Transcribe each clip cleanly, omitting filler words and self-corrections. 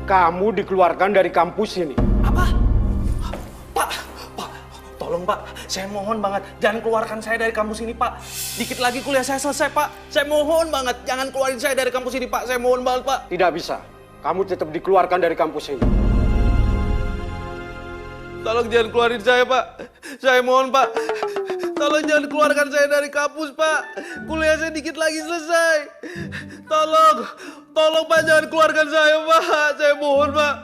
Kamu dikeluarkan dari kampus ini. Apa? Pak, tolong Pak, saya mohon banget jangan keluarkan saya dari kampus ini Pak. Dikit lagi kuliah saya selesai Pak. Saya mohon banget jangan keluarin saya dari kampus ini Pak. Saya mohon banget Pak. Tidak bisa. Kamu tetap dikeluarkan dari kampus ini. Tolong jangan keluarin saya Pak. Saya mohon Pak. Tolong jangan keluarkan saya dari kampus Pak. Kuliah saya dikit lagi selesai. Tolong Pak jangan keluarkan saya Pak. Saya mohon Pak.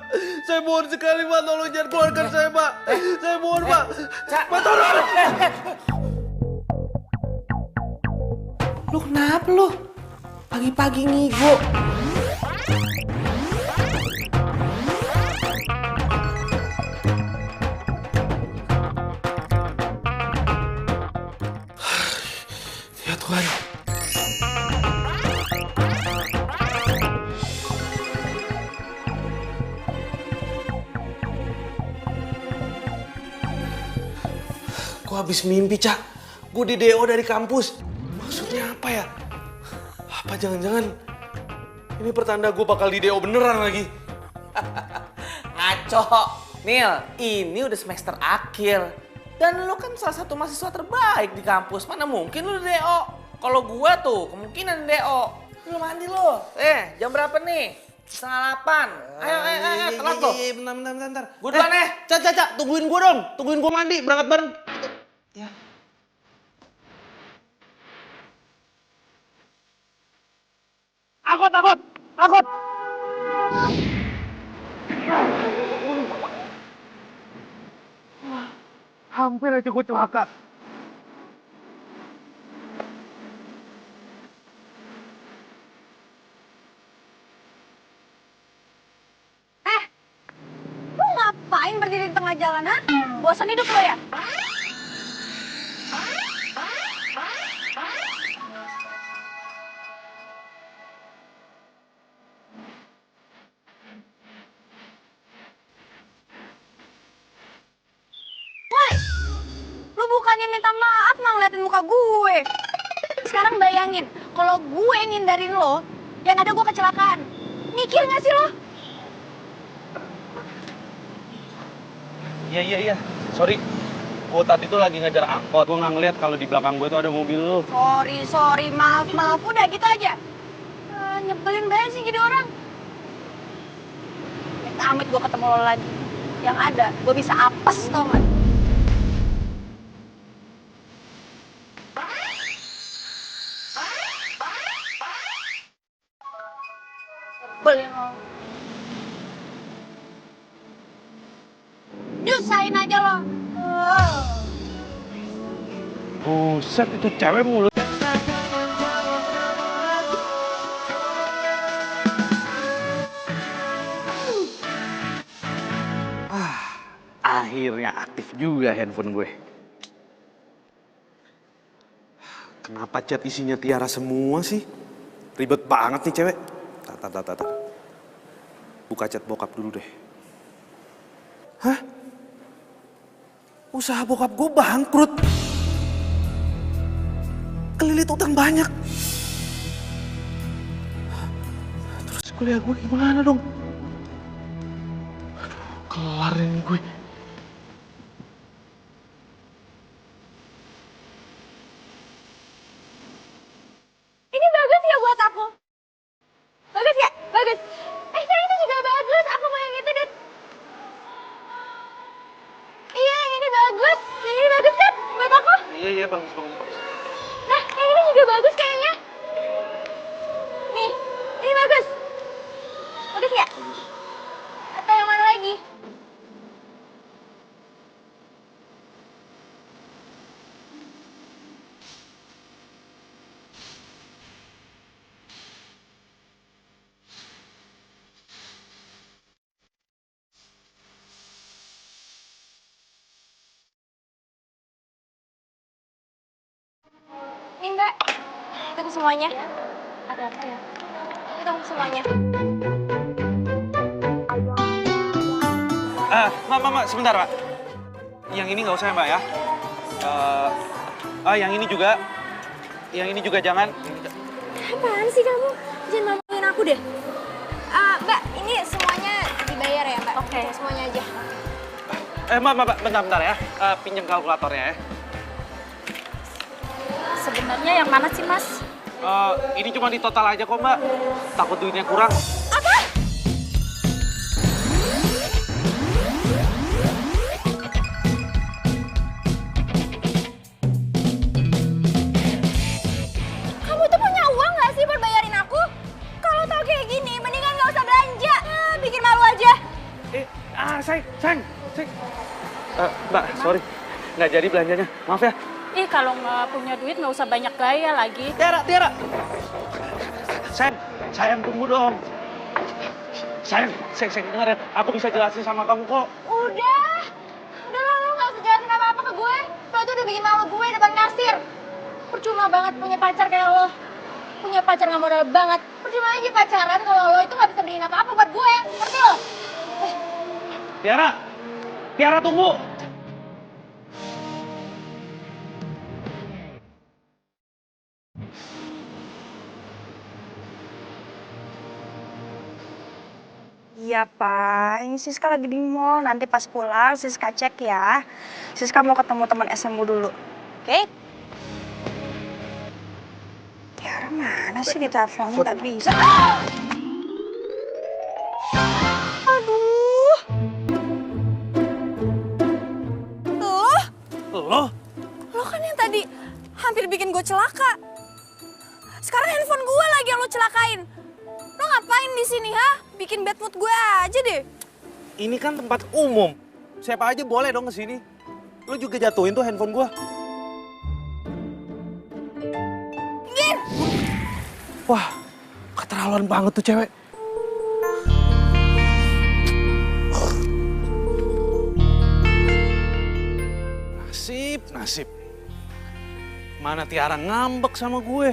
Saya mohon sekali Pak. Tolong jangan keluarkan saya Pak. Saya mohon Pak. Pak tolong. Lu kenapa lu? Pagi-pagi ngigo. Ya Tuhan. Gue habis mimpi, Cak. Gue di DO dari kampus. Maksudnya apa ya? Apa jangan-jangan ini pertanda gue bakal di DO beneran lagi? Ngaco. Nil, ini udah semester akhir. Dan lu kan salah satu mahasiswa terbaik di kampus. Mana mungkin lu DO? Kalau gua tuh kemungkinan DO. Lu mandi lu. Jam berapa nih? 7:30. Ayo, telat tuh. Bentar. Gua duluan Cak, tungguin gua dong. Tungguin gua mandi, berangkat bareng. Ya. Akut. Hampir aja gue celaka. Lu ngapain berdiri di tengah jalan, ha? Bosan hidup lo ya? Woi, lu bukannya minta maaf malah ngeliatin muka gue. Sekarang bayangin, kalau gue ngindarin lo, yang ada gue kecelakaan. Mikir gak sih lo? Iya. Sorry. Gue tadi tuh lagi ngejar angkot. Gue nggak ngeliat kalau di belakang gue tuh ada mobil lu. Sorry, maaf. Udah gitu aja. Nyebelin banget sih jadi orang. Amit gue ketemu lo lagi. Yang ada, gue bisa apes tau gak? Nyebelin lo. Nyusahin aja lo. Buset, itu cewek mulu. Akhirnya aktif juga handphone gue. Kenapa chat isinya Tiara semua sih? Ribet banget nih cewek. Tar. Buka chat bokap dulu deh. Hah? Usaha bokap gue bangkrut. Kelilit utang banyak. Terus kuliah gue gimana dong? Aduh, kelar ini gue. Ini bagus ya buat aku. Bagus ya? Bagus. Yang itu juga bagus. Aku mau yang itu, Dad. Iya, yang ini bagus. Yang ini bagus kan? Buat aku. Iya, bagus. Nah, yang ini juga bagus kayaknya. Nih, ini bagus. Bagus ya? Atau yang mana lagi? Ini Mbak, itu semuanya. Ada apa ya? Itu semuanya. Mbak, sebentar, Pak. Yang ini nggak usah ya, Mbak ya. Yang ini juga. Yang ini juga jangan. Apaan sih kamu? Jangan maluin aku deh. Mbak, ini semuanya bayar ya, Mbak? Oke. Semuanya aja. Mbak, bentar ya. Pinjam kalkulatornya ya. Sebenarnya yang mana sih, Mas? Ini cuma di total aja kok, Mbak. Takut duitnya kurang. Apa? Kamu tuh punya uang nggak sih buat bayarin aku? Kalau tau kayak gini, mendingan nggak usah belanja. Bikin malu aja. Sayang. Mbak, sorry. Nggak jadi belanjanya. Maaf ya. Ih, kalau nggak punya duit nggak usah banyak gaya lagi. Tiara. Sayang tunggu dong. Sayang dengar ya. Aku bisa jelasin sama kamu kok. Udah lah, lo nggak usah jelasin apa-apa ke gue. Lo tuh udah bikin malu gue depan kasir. Percuma banget punya pacar kayak lo. Punya pacar nggak modal banget. Percuma aja pacaran kalau lo itu nggak bisa beliin apa-apa buat gue. Ngerti lo? Tiara tunggu. Iya Pak, ini Siska lagi di mall. Nanti pas pulang Siska cek ya. Siska mau ketemu teman SMU dulu. Oke? Tiara mana sih di telepon? Nggak bisa. Aduh. Lo kan yang tadi hampir bikin gue celaka. Sekarang handphone gue lagi yang lo celakain. Lo ngapain di sini, ha? Bikin bad mood gue aja deh. Ini kan tempat umum. Siapa aja boleh dong kesini. Lu juga jatuhin tuh handphone gua. Gin! Wah, keterlaluan banget tuh cewek. Nasib. Mana Tiara ngambek sama gue.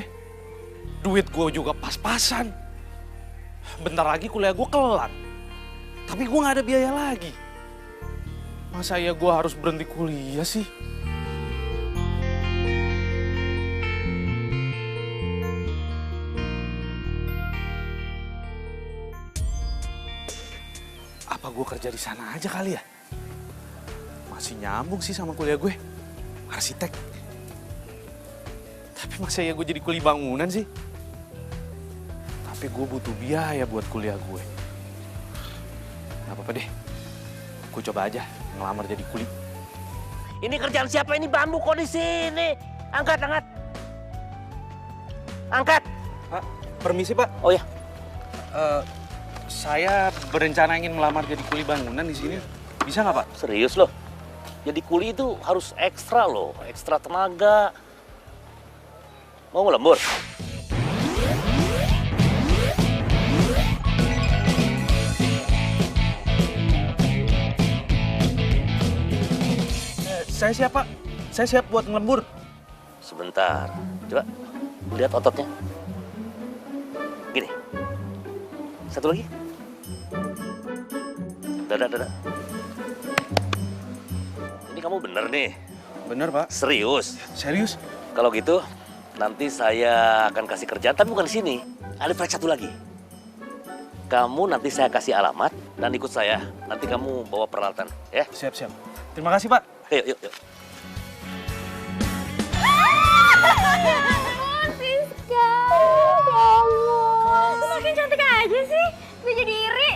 Duit gue juga pas-pasan. Bentar lagi kuliah gue kelar. Tapi gue gak ada biaya lagi. Masa ya gue harus berhenti kuliah sih? Apa gue kerja di sana aja kali ya? Masih nyambung sih sama kuliah gue. Arsitek. Tapi masa ya gue jadi kuli bangunan sih? Tapi gue butuh biaya buat kuliah gue. Gak apa-apa deh. Gue coba aja ngelamar jadi kuli. Ini kerjaan siapa ini bambu kok di sini? Angkat. Angkat. Pak, permisi Pak. Oh ya. Saya berencana ingin melamar jadi kuli bangunan di sini. Bisa nggak Pak? Serius loh. Jadi kuli itu harus ekstra loh, ekstra tenaga. Mau ngelembur? Saya siap Pak. Saya siap buat ngelembur. Sebentar. Coba lihat ototnya. Gini. Satu lagi. Dada. Ini kamu bener nih. Bener Pak. Serius. Serius? Kalau gitu, nanti saya akan kasih kerjaan, tapi bukan di sini. Ada proyek satu lagi. Kamu nanti saya kasih alamat dan ikut saya. Nanti kamu bawa peralatan, ya? Siap. Terima kasih Pak. Yuk. Siska, ya Allah. Lu makin cantik aja sih. Gue jadi iri.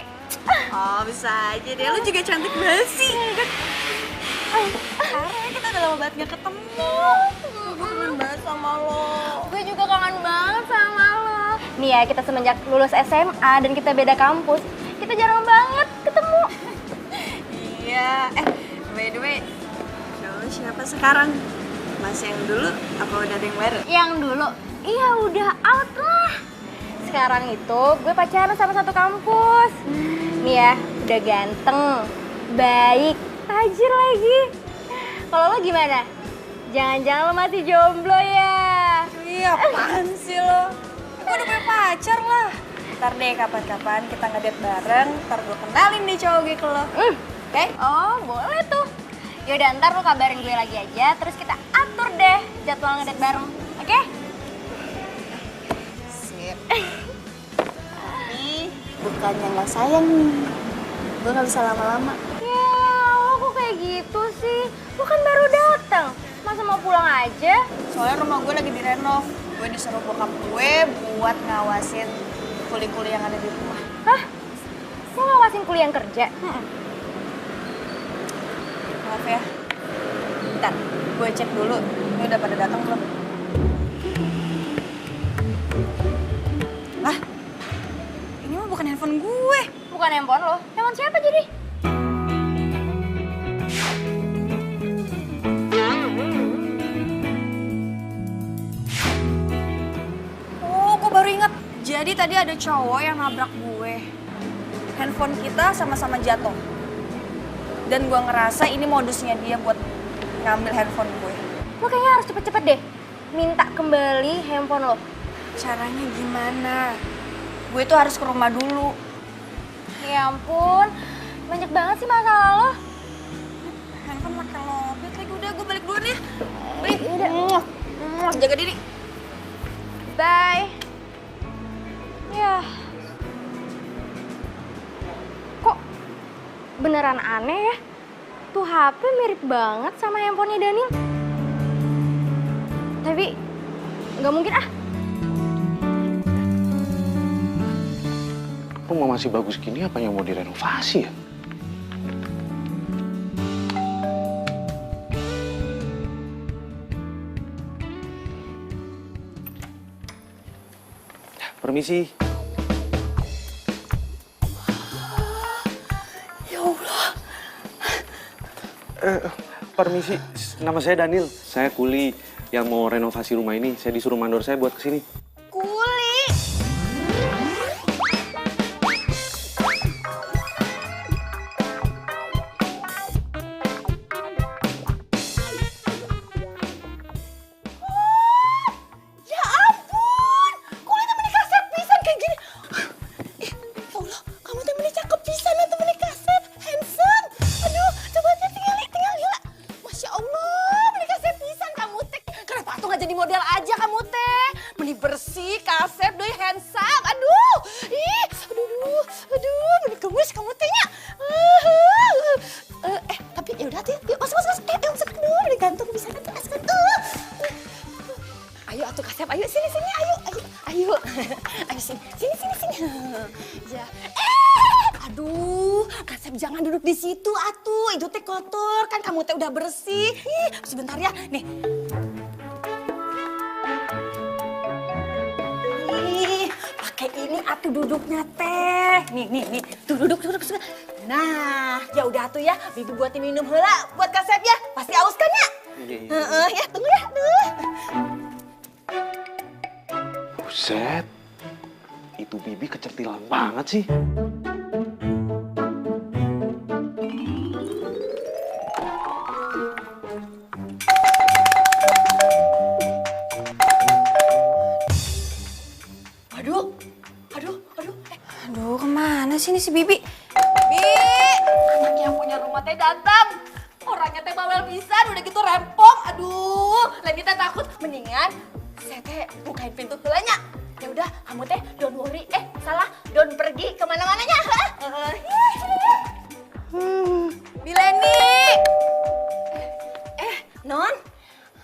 Oh bisa aja deh, lu juga cantik banget sih. Karena kita udah lama banget gak ketemu. Gue kangen banget sama lo. Gue juga kangen banget sama lo. Nih ya, kita semenjak lulus SMA dan kita beda kampus, kita jarang banget ketemu. Iya, by the way, lo siapa sekarang? Masih yang dulu apa udah ada yang baru? Yang dulu, iya udah out lah. Sekarang itu gue pacaran sama satu kampus. Nih ya, udah ganteng, baik, tajir lagi. Kalau lo gimana? Jangan-jangan lo masih jomblo ya? Iya, apaan sih lo? Gue udah punya pacar lah. Ntar deh kapan-kapan kita ngedate bareng, ntar gue kenalin deh cowok gue ke lo. Oke? Oh, boleh tuh. Yaudah, ntar lo kabarin gue lagi aja, terus kita atur deh jadwal ngedate bareng. Oke? Sip. Tapi bukannya nggak sayang nih. Gue gak bisa lama-lama. Ya, lo kok kayak gitu sih? Lo kan baru datang. Masa mau pulang aja? Soalnya rumah gue lagi direnov. Gue disuruh bokap gue buat ngawasin kuli-kuli yang ada di rumah. Hah? Lo ngawasin kuliah yang kerja? Maaf ya. Bentar, gue cek dulu. Ini udah pada datang belum? Lah, ini mah bukan handphone gue. Bukan handphone lo. Handphone siapa jadi? Oh, gue baru ingat. Jadi tadi ada cowok yang nabrak gue. Handphone kita sama-sama jatuh. Dan gue ngerasa ini modusnya dia buat ngambil handphone gue. Lo kayaknya harus cepet-cepet deh minta kembali handphone lo. Caranya gimana? Gue tuh harus ke rumah dulu. Ya ampun, banyak banget sih masalah lo. Handphone makin lobet lagi. Udah, gue balik duluan ya. Udah. Jaga diri. Bye. Ya. Kok beneran aneh ya? Tuh HP mirip banget sama handphonenya Daniel. Tapi nggak mungkin ah. Rumah masih bagus gini, apanya mau direnovasi ya? Permisi. Ya Allah. Permisi, nama saya Daniel. Saya kuli yang mau renovasi rumah ini. Saya disuruh mandor saya buat kesini. Kuli. Ya ampun. Kuli temen kasep pisan kayak gini. Ih, ya Allah, kamu temen cakep pisan ya temen kasep. Handsome. Aduh, coba aja tinggal gila. Masya Allah, meni kasep pisan kamu teh. Kenapa tuh gak jadi model aja kamu teh? Meni bersih, kasep, doi handsome. Aduh, ih, aduh, meni gemes kamu tehnya. Tapi yaudah tuh, yuk masuk. Masuk dulu, meni gantung bisa nanti masuk. Ayo atuh kasep, ayo sini, ayo. Ayo sini. Ya. Aduh, kasep jangan duduk di situ atuh. Itu teh kotor, kan kamu teh udah bersih. Ih, sebentar ya. Nih. Ih, pakai ini atuh duduknya teh. Nih. Tuh duduk. Nah, ya udah atuh ya. Bibi buatin minum heula buat kasep ya. Pasti aus kan ya? Heeh, ya tunggu ya. Aduh. Buset, itu Bibi kecertilan banget sih. Aduh, kemana sih ini si Bibi? Bibi, anak yang punya rumah teh datang. Orangnya teh bawel pisan, udah gitu rempong. Aduh, Leni teh takut. Mendingan saya teh bukain pintu heulanya. Ya udah, kamu teh don't worry. Don't pergi kemana-mananya. Bi Leni. Non.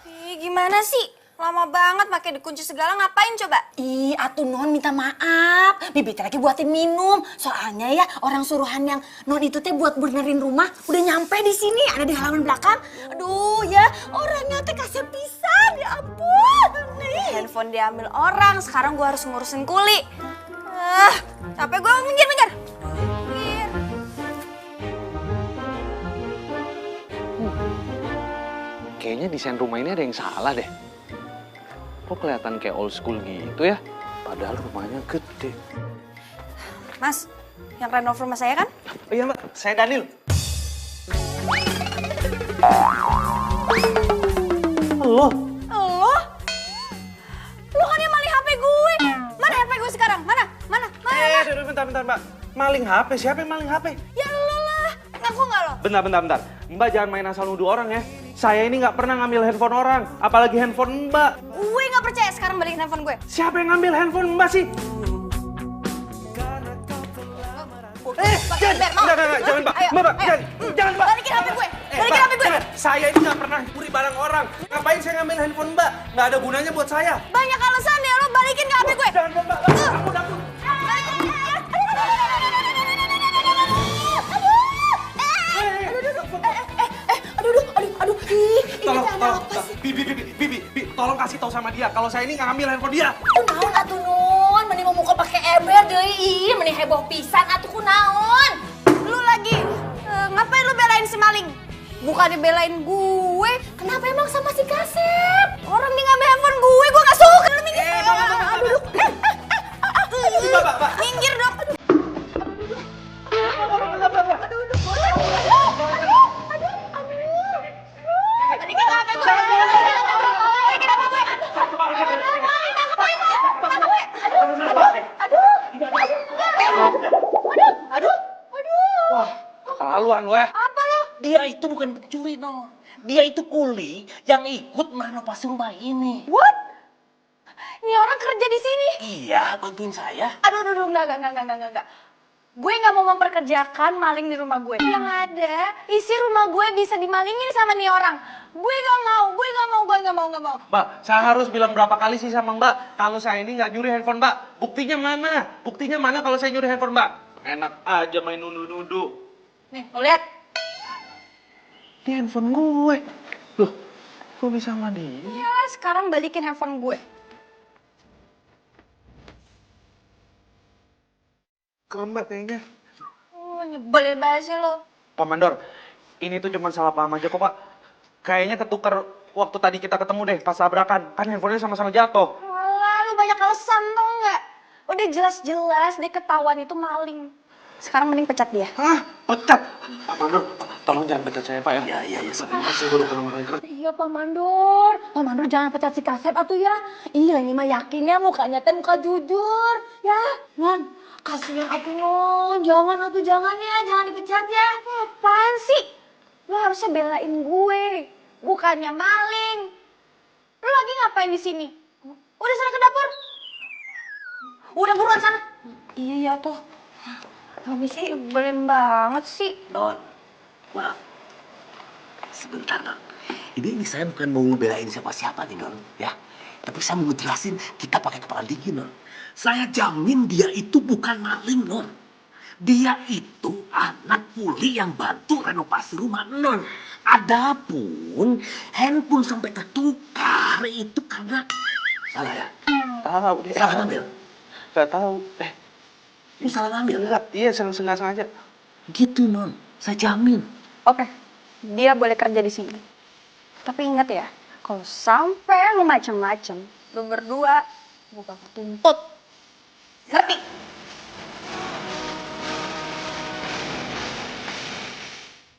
Ih, gimana sih? Lama banget pakai dikunci segala, ngapain coba? Ih, atuh Non minta maaf. Bibi teh lagi buatin minum. Soalnya ya orang suruhan yang Non itu teh buat benerin rumah udah nyampe di sini, ada di halaman belakang. Aduh ya, orangnya teh kasih pisan, ya ampun. Nih. Handphone diambil orang, sekarang gua harus ngurusin kuli. Capek gua minggir. Kayaknya desain rumah ini ada yang salah deh. Kok kelihatan kayak old school gitu ya? Padahal rumahnya gede. Mas, yang renov rumah saya kan? Oh iya Mbak, saya Daniel. Lo? Lo kan yang maling HP gue. Mana HP gue sekarang? Mana? Bentar Mbak. Maling HP? Siapa yang maling HP? Ya lo lah. Ngaku nggak lo? Bentar. Mbak jangan main asal nuduh orang ya. Saya ini nggak pernah ngambil handphone orang, apalagi handphone Mbak. Gue nggak percaya, sekarang balikin handphone gue. Siapa yang ngambil handphone Mbak sih? Gue Enggak, jangan Mbak. Ayo, Mbak, ayo. jangan Mbak. Balikin HP gue. Balikin Mbak, HP gue. jangan. Saya ini nggak pernah curi barang orang. Ngapain saya ngambil handphone Mbak? Nggak ada gunanya buat saya. Banyak alasan ya, lo balikin ke HP gue. Jangan Mbak. Ampun. Aduh, ih, ini Tolong, cara apa sih? Bibi, tolong kasih tahu sama dia kalau saya ini nggak ngambil handphone dia. Kunaon atuh Nun, mending mau muka pakai ember deui, ih, mending heboh pisan atuh kunaon. Lu lagi ngapain lu belain si maling? Bukan dibelain gue. Kenapa emang sama si Kasep? Orang dia ngambil handphone gue gak suka. Lu minggir. Aduh. Mbak. Minggir dong. Balikin HP gue. Balikin HP gue. Keterlaluan lo ya. Dia itu bukan pencuri, no. Dia itu kuli yang ikut merenovasi rumah ini. What? Ini orang kerja di sini? Iya, bantuin saya. Aduh, enggak. Gue nggak mau memperkerjakan maling di rumah gue. Yang ada, isi rumah gue bisa dimalingin sama nih orang. Gue nggak mau. Mbak, saya harus bilang berapa kali sih sama Mbak kalau saya ini nggak nyuri handphone Mbak. Buktinya mana kalau saya nyuri handphone Mbak? Enak aja main nuduh-nuduh. Nih, lo lihat. Ini handphone gue. Loh, kok bisa sama dia? Ya, sekarang balikin handphone gue. Kelembat kayaknya. Nyebelin banget sih lo. Pak Mandor, ini tuh cuma salah paham aja kok Pak. Kayaknya ketukar waktu tadi kita ketemu deh pas tabrakan. Kan handphonenya sama-sama jatuh. Alah, lu banyak alasan tau nggak? Udah jelas-jelas dia ketahuan itu maling. Sekarang mending pecat dia. Hah? Pecat? Pak Mandor, tolong jangan pecat saya Pak ya. Iya. Iya Pak Mandor. Pak Mandor jangan pecat si Kasep atuh ya. Iya ini mah yakinnya mukanya teh muka jujur. Ya, Nan. Kasihan aku Non. Jangan ya. Jangan dipecat ya. Apaan sih? Lo harusnya belain gue. Bukannya maling. Lo lagi ngapain di sini? Udah sana ke dapur. Udah buruan sana. Iya tuh. Habis sih nyebelin banget sih. Non, maaf. Sebentar, Non. Ini saya bukan mau ngebelain siapa-siapa nih, Non. Ya. Tapi saya mau jelasin, kita pakai kepala dingin, Non. Saya jamin dia itu bukan maling, Non. Dia itu anak kuli yang bantu renovasi rumah, Non. Adapun handphone sampai tertukar itu karena salah ya? Tahu deh. Salah ngambil? Gak tahu. Ini salah ngambil? Enggak. Iya, sengaja. Gitu, Non. Saya jamin. Oke, dia boleh kerja di sini. Tapi ingat ya, kalau sampai lu macem-macem, lu berdua bukan ketuntut. Ngerti?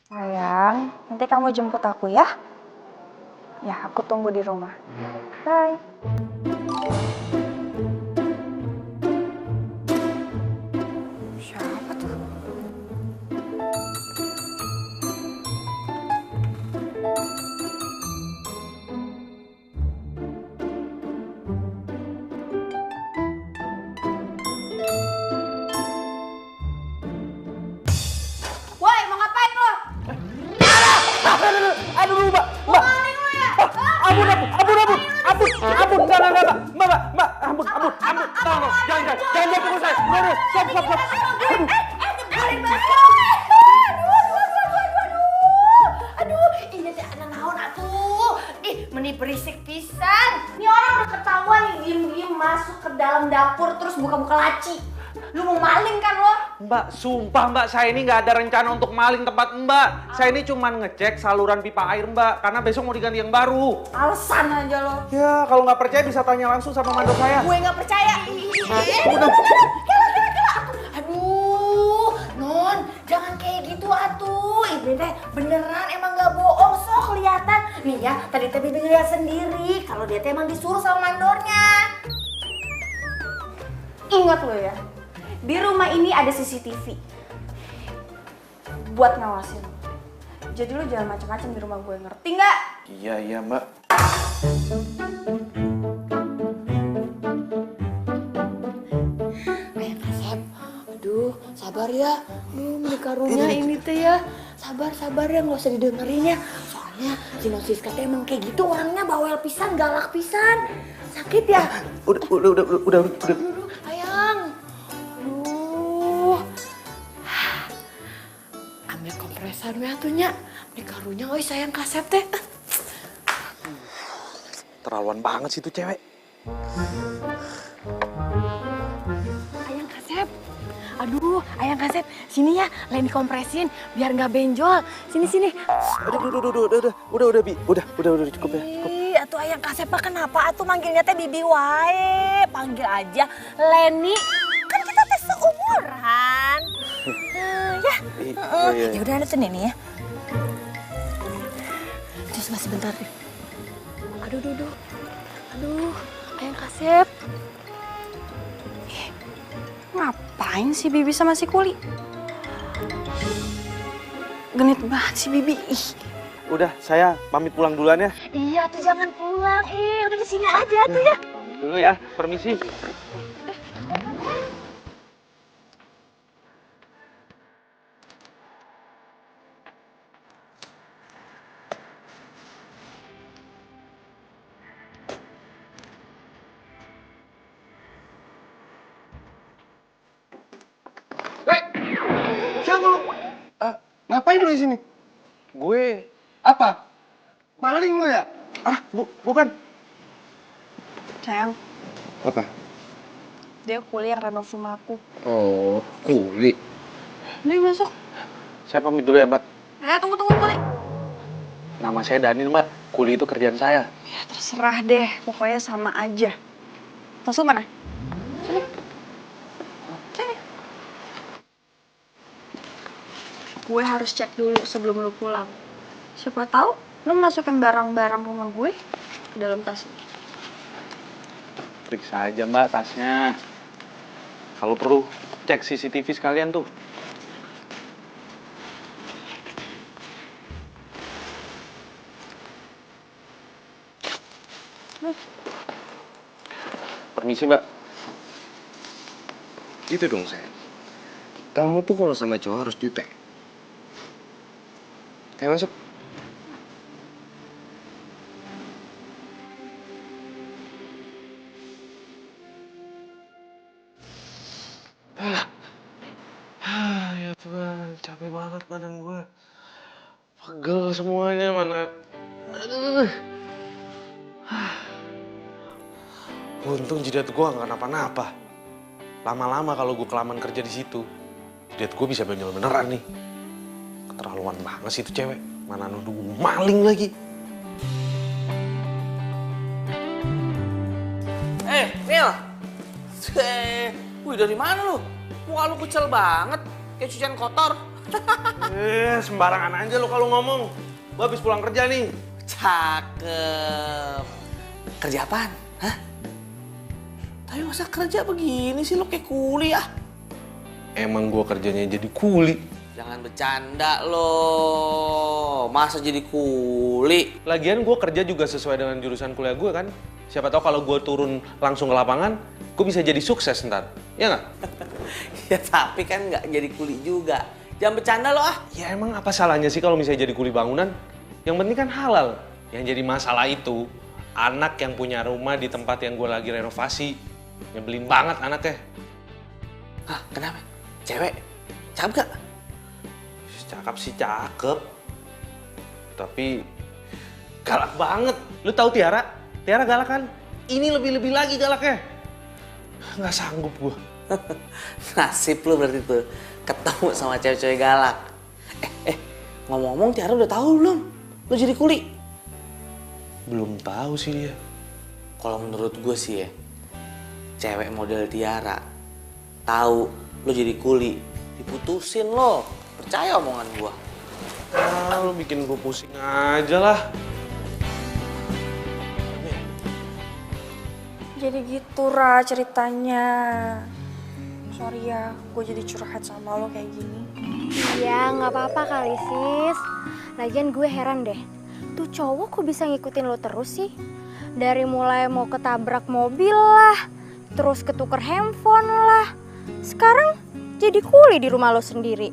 Sayang, nanti kamu jemput aku ya. Ya, aku tunggu di rumah. Bye. Siapa tuh? Woi, mau ngapain lo? Aduh, Mbak. Maling lo ya? Ampun. Enggak. Mbak. Ampun. Tolong. Jangan pukul saya. Udah. Stop. Nyebelin banget. Aduh, ini teh anak naon atuh. Ih, meni berisik pisan. Ini orang udah ketahuan nih diem-diem masuk ke dalam dapur terus buka-buka laci. Lu mau maling kan lo? Mbak, sumpah Mbak, saya ini nggak ada rencana untuk maling tempat Mbak. Saya ini cuma ngecek saluran pipa air Mbak, karena besok mau diganti yang baru. Alasan aja lo. Ya, kalau nggak percaya bisa tanya langsung sama mandor saya. Gue nggak percaya. Kela. Aduh, Non, jangan kayak gitu atuh. Ini teh beneran emang nggak bohong, so kelihatan. Nih ya, tadi teh Bibi lihat sendiri kalau dia teh emang disuruh sama mandornya. Ingat lo ya, di rumah ini ada CCTV buat ngawasin. Jadi lo jangan macam-macam di rumah gue, ngerti nggak? Iya Mbak. Kasep, aduh sabar sabar ya. Karunya ini teh ya. Sabar ya, nggak usah didengerin ya. Soalnya si Nosiska teh emang kayak gitu orangnya, bawel pisan, galak pisan. Sakit ya? Udah. Sayang. Aduh. Ambil kompresor ya tuhnya. Di karunya euy sayang kasep teh. Terlaluan banget sih tuh cewek. Ayang kasep. Aduh, Ayang kasep. Sini ya, lain dikompresin biar nggak benjol. Sini. Udah, Bi. Udah cukup ya. Cukup. Ih, atuh Ayang kasep mah kenapa atuh manggilnya teh Bibi wae? Panggil aja Leni. Kan kita teh seumuran. Ya. Iya. Ya udah, ada tuh nih ya. Terus masih bentar deh. Aduh, Ayang kasep. Ngapain sih Bibi sama si Kuli? Genit banget si Bibi. Ih. Udah, saya pamit pulang duluan ya. Iya tuh jangan pulang. Udah di sini aja tuh ya. Dulu ya, permisi. Siapa lu? Ngapain lu di sini? Gue Apa? Maling lu ya? bukan. Sayang, Apa? dia Kuli yang renov rumah aku. Oh, Kuli. Nih masuk. Saya pamit dulu ya, Mbak. Tunggu Kuli. Nama saya Daniel, Mbak. Kuli itu kerjaan saya. Ya terserah deh, pokoknya sama aja. Tas lu mana? Sini. Gue harus cek dulu sebelum lu pulang. Siapa tahu lu masukin barang-barang rumah gue ke dalam tas lu. Periksa aja, Mbak, tasnya. Kalau perlu, cek CCTV sekalian tuh. Permisi, Mbak. Gitu dong, sayang. Kamu tuh kalau sama cowok harus jutek. Ayo masuk. Ya Tuhan, capek banget badan gue. Pegel semuanya, mana. Untung jidat gue nggak napa-napa. Lama-lama kalau gue kelamaan kerja di situ, jidat gue bisa benjol beneran nih. Keterlaluan banget sih itu cewek. Mana nuduh gue maling lagi. Nil. Wih, dari mana lu? Muka lu kucel banget, kayak cucian kotor. Sembarangan aja lo kalau ngomong. Gue habis pulang kerja nih. Cakep. Kerja apaan? Hah? Tapi masa kerja begini sih lo kayak kuli ya? Emang gue kerjanya jadi kuli. Jangan bercanda lo. Masa jadi kuli? Lagian gue kerja juga sesuai dengan jurusan kuliah gue kan. Siapa tahu kalau gue turun langsung ke lapangan, gue bisa jadi sukses ntar. Ya nggak? Ya tapi kan nggak jadi kuli juga. Jangan bercanda lo ah. Ya emang apa salahnya sih kalau misalnya jadi kuli bangunan? Yang penting kan halal. Yang jadi masalah itu, anak yang punya rumah di tempat yang gue lagi renovasi. Nyebelin banget anaknya. Hah, kenapa? Cewek? Cakep gak? Cakep sih cakep. Tapi galak banget. Lu tahu Tiara? Tiara galak kan? Ini lebih-lebih lagi galaknya. Nggak sanggup gue. Nasib lu berarti tuh ketemu sama cewek-cewek galak. Ngomong-ngomong Tiara udah tahu belum? Lu jadi kuli? Belum tahu sih dia. Kalau menurut gue sih ya, cewek model Tiara tahu lu jadi kuli, diputusin lo. Percaya omongan gue. Lu bikin gue pusing aja lah. Jadi gitu Ra ceritanya. Sorry ya, gue jadi curhat sama lo kayak gini. Iya, nggak apa-apa kali sis. Lagian gue heran deh, tuh cowok kok bisa ngikutin lo terus sih? Dari mulai mau ketabrak mobil lah, terus ketuker handphone lah. Sekarang jadi kuli di rumah lo sendiri.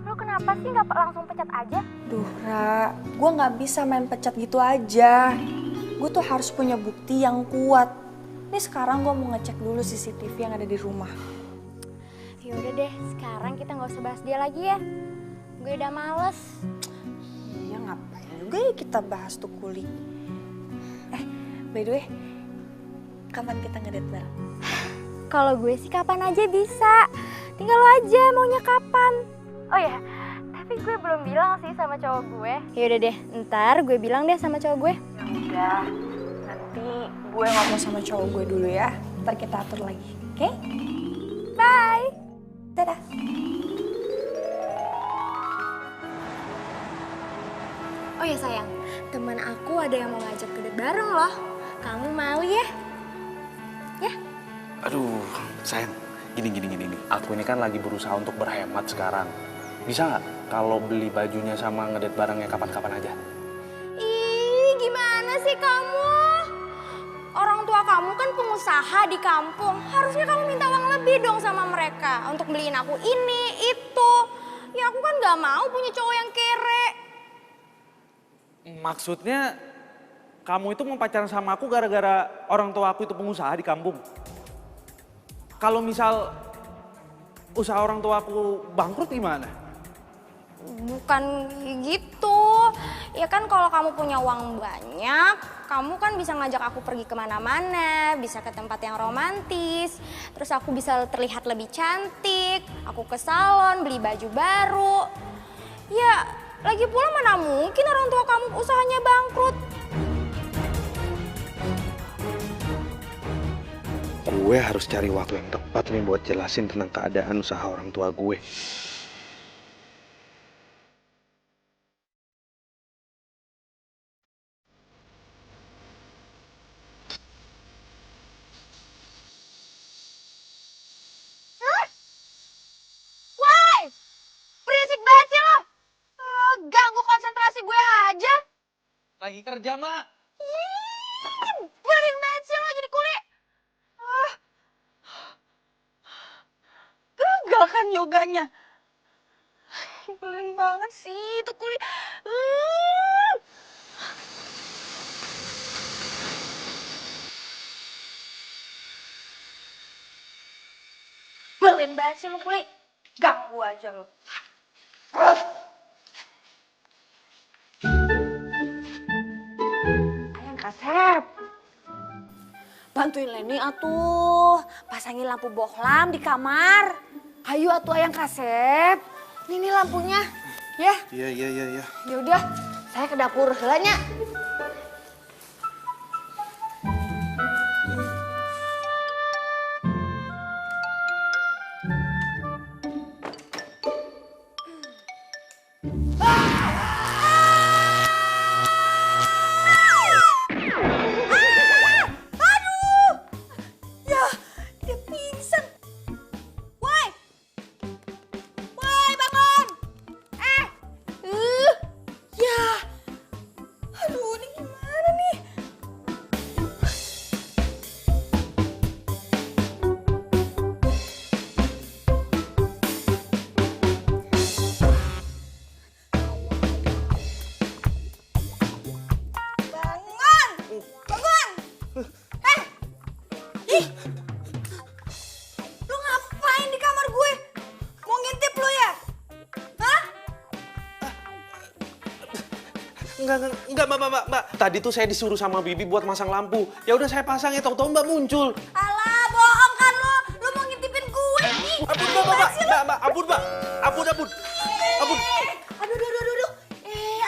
Lo kenapa sih nggak langsung pecat aja? Duh, Ra, gue nggak bisa main pecat gitu aja. Gue tuh harus punya bukti yang kuat. Nih sekarang gue mau ngecek dulu CCTV yang ada di rumah. Ya udah deh, sekarang kita nggak usah bahas dia lagi ya. Gue udah males. Iya, ngapain juga ya kita bahas tuh kuli. By the way, kapan kita ngedate bareng? Kalau gue sih kapan aja bisa. Tinggal lo aja maunya kapan. Oh ya, tapi gue belum bilang sih sama cowok gue. Ya udah deh, ntar gue bilang deh sama cowok gue. Ya udah, nanti gue ngomong sama cowok gue dulu ya. Ntar kita atur lagi, oke? Bye. Dadah. Oh ya sayang, teman aku ada yang mau ngajak ke date bareng loh. Kamu mau ya? Ya? Aduh, sayang. Gini. Aku ini kan lagi berusaha untuk berhemat sekarang. Bisa nggak kalau beli bajunya sama ngedate barengnya kapan-kapan aja? Ih, gimana sih kamu? Orang tua kamu kan pengusaha di kampung. Harusnya kamu minta uang lebih dong sama mereka untuk beliin aku ini, itu. Ya aku kan nggak mau punya cowok yang kere. Maksudnya kamu itu mau pacaran sama aku gara-gara orang tua aku itu pengusaha di kampung? Kalau misal usaha orang tua aku bangkrut gimana? Bukan gitu. Ya kan kalau kamu punya uang banyak, kamu kan bisa ngajak aku pergi kemana-mana, bisa ke tempat yang romantis. Terus aku bisa terlihat lebih cantik, aku ke salon, beli baju baru. Ya, lagi pula mana mungkin orang tua kamu usahanya bangkrut. Gue harus cari waktu yang tepat nih buat jelasin tentang keadaan usaha orang tua gue. Woi, berisik banget sih lo. Ganggu konsentrasi gue aja. Lagi kerja, Mak. Berisik banget sih lo jadi kuli. Gagal kan yoganya. Nyebelin banget sih itu kuli. Nyebelin banget sih lo kuli. Ganggu aja lo. Ayang Kasep. Bantuin Leni atuh. Pasangin lampu bohlam di kamar. Ayo atuh Ayang Kasep. Ini lampunya. Ya. Iya. Ya udah, saya ke dapur heulanya. Lu ngapain di kamar gue? Mau ngintip lu ya? Hah? Enggak, Mbak. Tadi tuh saya disuruh sama Bibi buat masang lampu. Ya udah saya pasang ya, tahu-tahu Mbak muncul. Alah, bohong kan lu. Lu mau ngintipin gue nih. Ampun, Mbak. Ampun. Aduh.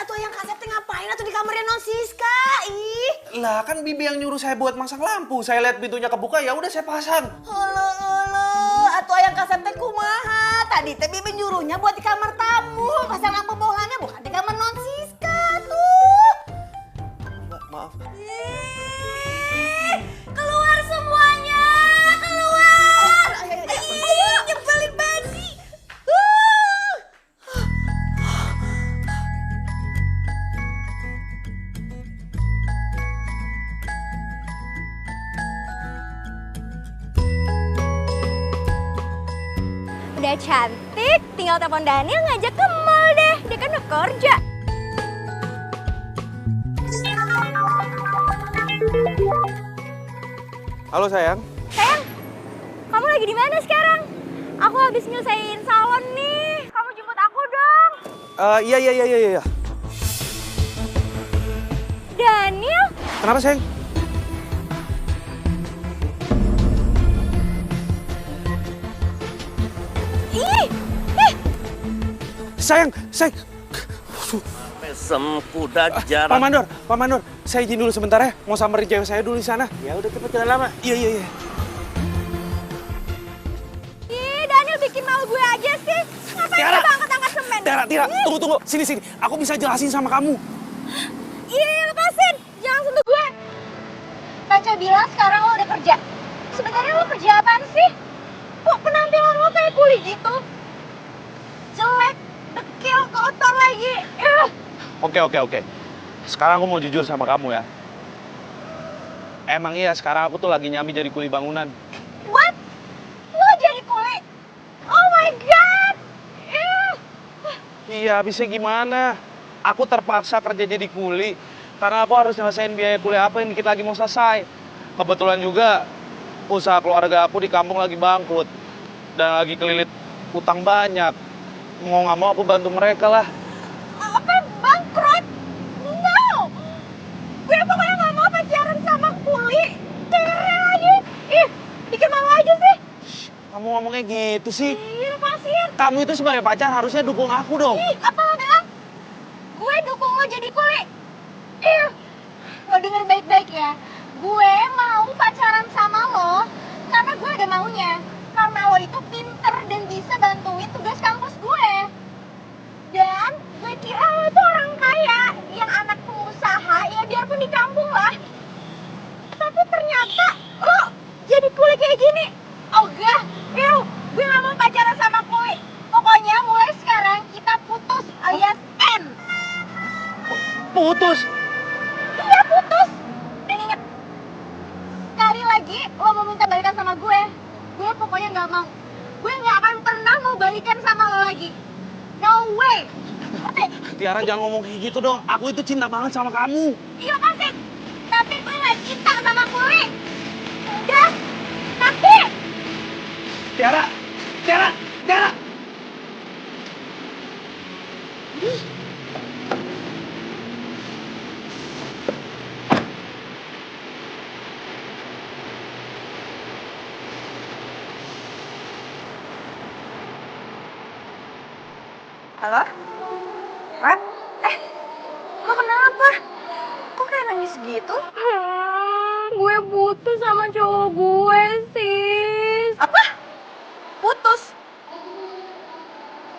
Atuh yang Kasep teh ngapain atuh di kamarnya non Siska? Ih. Lah kan Bibi yang nyuruh saya buat masang lampu. Saya lihat pintunya kebuka, ya udah saya pasang. Halo. Atuh yang Kasep teh kumaha? Tadi teh Bibi nyuruhnya buat di kamar tamu. Pasang lampu bohlamnya bukan di kamar non Siska tuh. Mbak, maaf. Keluar semuanya, keluar. Ayo, nyebelin banget sih. Udah cantik, tinggal telepon Daniel ngajak ke mall deh. Dia kan udah kerja. Halo sayang. Sayang, kamu lagi di mana sekarang? Aku habis nyelesain salon nih. Kamu jemput aku dong. Iya. Daniel, Kenapa sayang? ih, Sayang. Mesem kuda jarak. Pak Mandor, saya izin dulu sebentar ya. Mau samperin cewek saya dulu di sana. Ya udah cepet jangan lama. Iya. ih, Daniel bikin malu gue aja sih. Ngapain Tiara. coba angkat-angkat semen? Tiara, tunggu. Sini. Aku bisa jelasin sama kamu. Iya, lepasin. Jangan sentuh gue. Kaca bilang sekarang lo udah kerja. Sebenarnya lo kerja apaan sih? Kok penampilan lo kayak kuli gitu? Jelek, dekil, kotor lagi. Oke. Sekarang aku mau jujur sama kamu ya. Emang iya sekarang aku tuh lagi nyambi jadi kuli bangunan. What? Lo jadi kuli? Oh my God! Iya, bisa gimana? Aku terpaksa kerja jadi kuli. Karena aku harus nyelesain biaya kuliah apa yang dikit lagi mau selesai. Kebetulan juga usaha keluarga aku di kampung lagi bangkrut. Dan lagi kelilit utang banyak. Mau nggak mau aku bantu mereka lah. Apa bangkrut? No! Gue pokoknya gak mau pacaran sama kuli. Kere lagi. Ih, bikin malu aja sih. Kamu ngomongnya gitu sih. Iya, lepasin. Kamu itu sebagai pacar harusnya dukung aku dong. Ih, apa lo bilang? Gue dukung lo jadi kuli. Ih, lo denger baik-baik ya. Gue mau pacaran sama lo karena gue ada maunya. Karena lo itu pinter dan bisa bantuin tugas kampus gue. Dan gue kira lo tuh orang kaya yang anak pengusaha ya biarpun di kampung lah. Tapi ternyata lo jadi kuli kayak gini. Ogah, gue gak mau pacaran sama kuli. Pokoknya mulai sekarang kita putus alias N. Putus. Iya putus. Dan inget, sekali lagi lo mau minta balikan sama gue pokoknya gak mau. Gue gak akan pernah mau balikan sama lo lagi. No way. Oke? Tiara jangan ngomong kayak gitu dong. Aku itu cinta banget sama kamu. Iya pasti. Tapi gue gak cinta sama kuli. Udah. Tapi. Tiara. Halo? Rat? Lo kenapa? Kok kayak nangis gitu? Gue putus sama cowok gue, sis. Apa? Putus?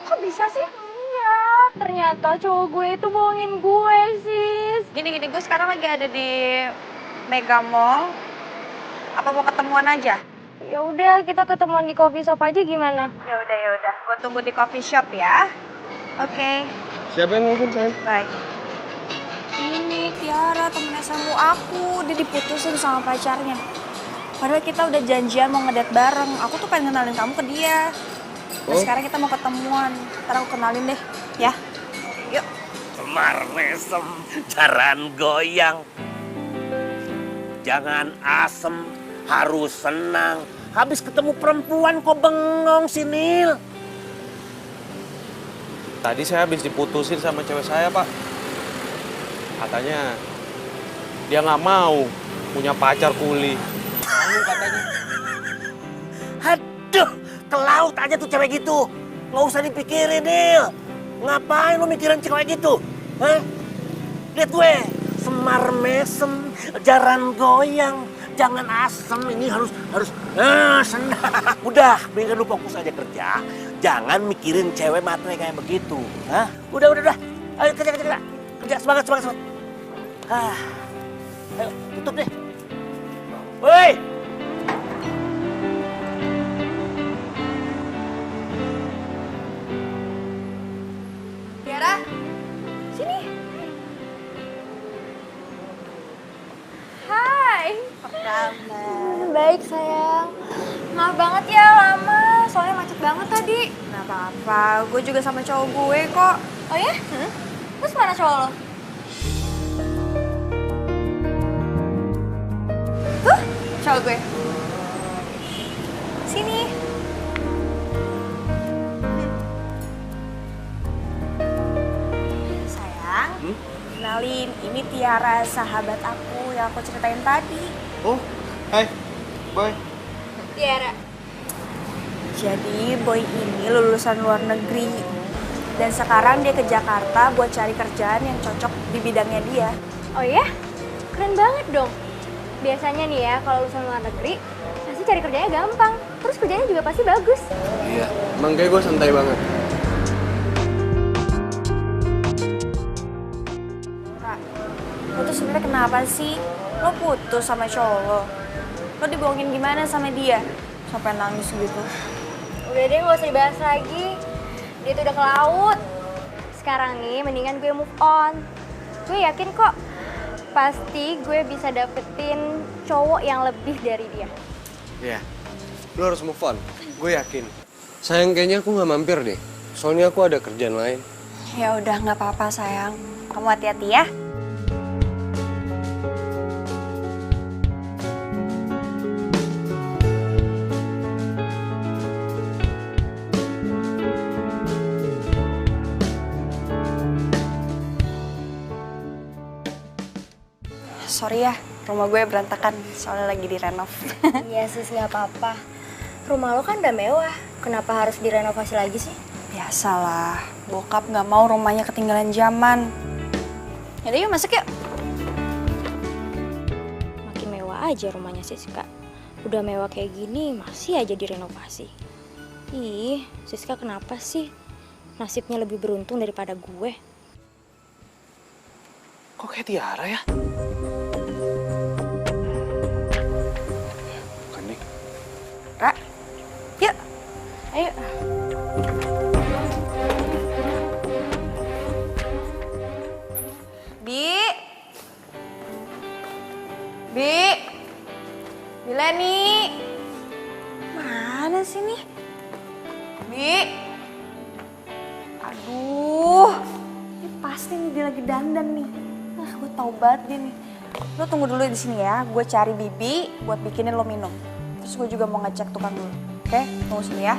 Kok bisa sih? Iya, ternyata cowok gue itu bohongin gue, sis. Gini, gue sekarang lagi ada di Mega Mall. Apa mau ketemuan aja? Ya udah, kita ketemuan di coffee shop aja gimana? Ya udah. Gue tunggu di coffee shop ya. Oke. Siapa yang ngomong sayang? Bye. Ini Tiara, temen SMA aku. Dia diputusin sama pacarnya. Padahal kita udah janjian mau ngedate bareng. Aku tuh pengen kenalin kamu ke dia. Nah, sekarang kita mau ketemuan. Ntar aku kenalin deh, ya. Yuk. Semar mesem jaran goyang. Jangan asem, harus senang. Habis ketemu perempuan kok bengong si Nil. Tadi saya habis diputusin sama cewek saya, Pak. Katanya dia nggak mau punya pacar kuli. Malu katanya. Aduh, ke laut aja tuh cewek gitu. Nggak usah dipikirin, Nil. Ngapain lu mikirin cewek gitu? Hah? Lihat gue, semar mesem, jaran goyang. Jangan asem, ini harus senang. Udah, biar lu fokus aja kerja. Jangan mikirin cewek matre kayak begitu. Hah? Udah. Ayo kerja. Kerja, semangat. Ayo, tutup deh. Woi! Tiara, Sini. Hai. apa kabar? Baik, sayang. Maaf banget ya lama. soalnya macet banget tadi. Nggak apa-apa, gue juga sama cowok gue kok. Oh ya? Terus mana cowok lo? Tuh, cowok gue. Sini. Sayang, kenalin, ini Tiara, sahabat aku yang aku ceritain tadi. Oh, hai, boy. Tiara. Jadi Boy ini lulusan luar negeri. Dan sekarang dia ke Jakarta buat cari kerjaan yang cocok di bidangnya dia. Oh ya? Keren banget dong. Biasanya nih ya, kalau lulusan luar negeri, pasti cari kerjanya gampang. Terus kerjanya juga pasti bagus. Iya, emang kayak gue santai banget. Kak, lo tuh sebenarnya kenapa sih? Lo putus sama cowok lo? Lo dibohongin gimana sama dia? Sampai nangis gitu. Udah deh, gak usah dibahas lagi. Dia tuh udah ke laut. Sekarang nih, mendingan gue move on. Gue yakin kok, pasti gue bisa dapetin cowok yang lebih dari dia. Iya, lo harus move on. Gue yakin. Sayang, kayaknya aku nggak mampir deh. Soalnya aku ada kerjaan lain. Ya udah, nggak apa-apa sayang. Kamu hati-hati ya. Sorry ya, rumah gue berantakan soalnya lagi direnov. Iya sis, gak apa-apa. Rumah lo kan udah mewah. Kenapa harus direnovasi lagi sih? Biasalah, bokap nggak mau rumahnya ketinggalan zaman. Yaudah yuk masuk yuk. Makin mewah aja rumahnya Siska. Udah mewah kayak gini, masih aja direnovasi. Ih, Siska kenapa sih? Nasibnya lebih beruntung daripada gue. Kok kayak Tiara ya? Bukan nih. Ra, yuk. Ayo. Bi Leni. Mana sih nih? Bi. Aduh. Ini pasti nih dia lagi dandan nih. Nah, gue tau banget dia nih. Lo tunggu dulu di sini ya. Gue cari Bibi buat bikinin lo minum. Terus gue juga mau ngecek tukang dulu. Oke? Tunggu sini ya.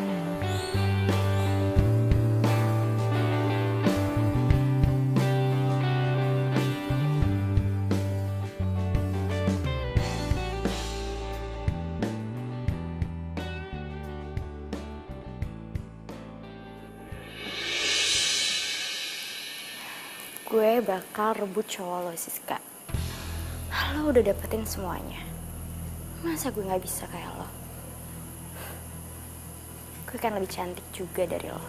Gue bakal rebut cowok lo, Siska. Lo udah dapetin semuanya. Masa gue gak bisa kayak lo? Gue kan lebih cantik juga dari lo.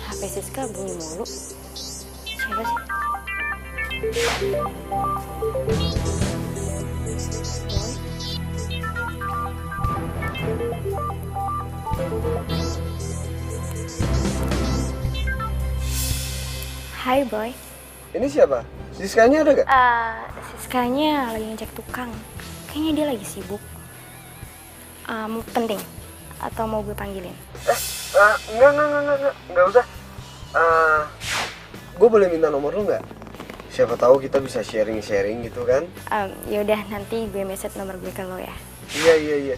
HP Siska bunyi mulu. Siapa sih? Hai Boy. Ini siapa? Siskanya ada gak? Siskanya lagi ngecek tukang. Kayaknya dia lagi sibuk. Penting? Atau mau gue panggilin? Enggak usah. Gue boleh minta nomor lu nggak? Siapa tahu kita bisa sharing-sharing gitu kan? Yaudah, nanti gue message nomor gue ke lo ya. Iya.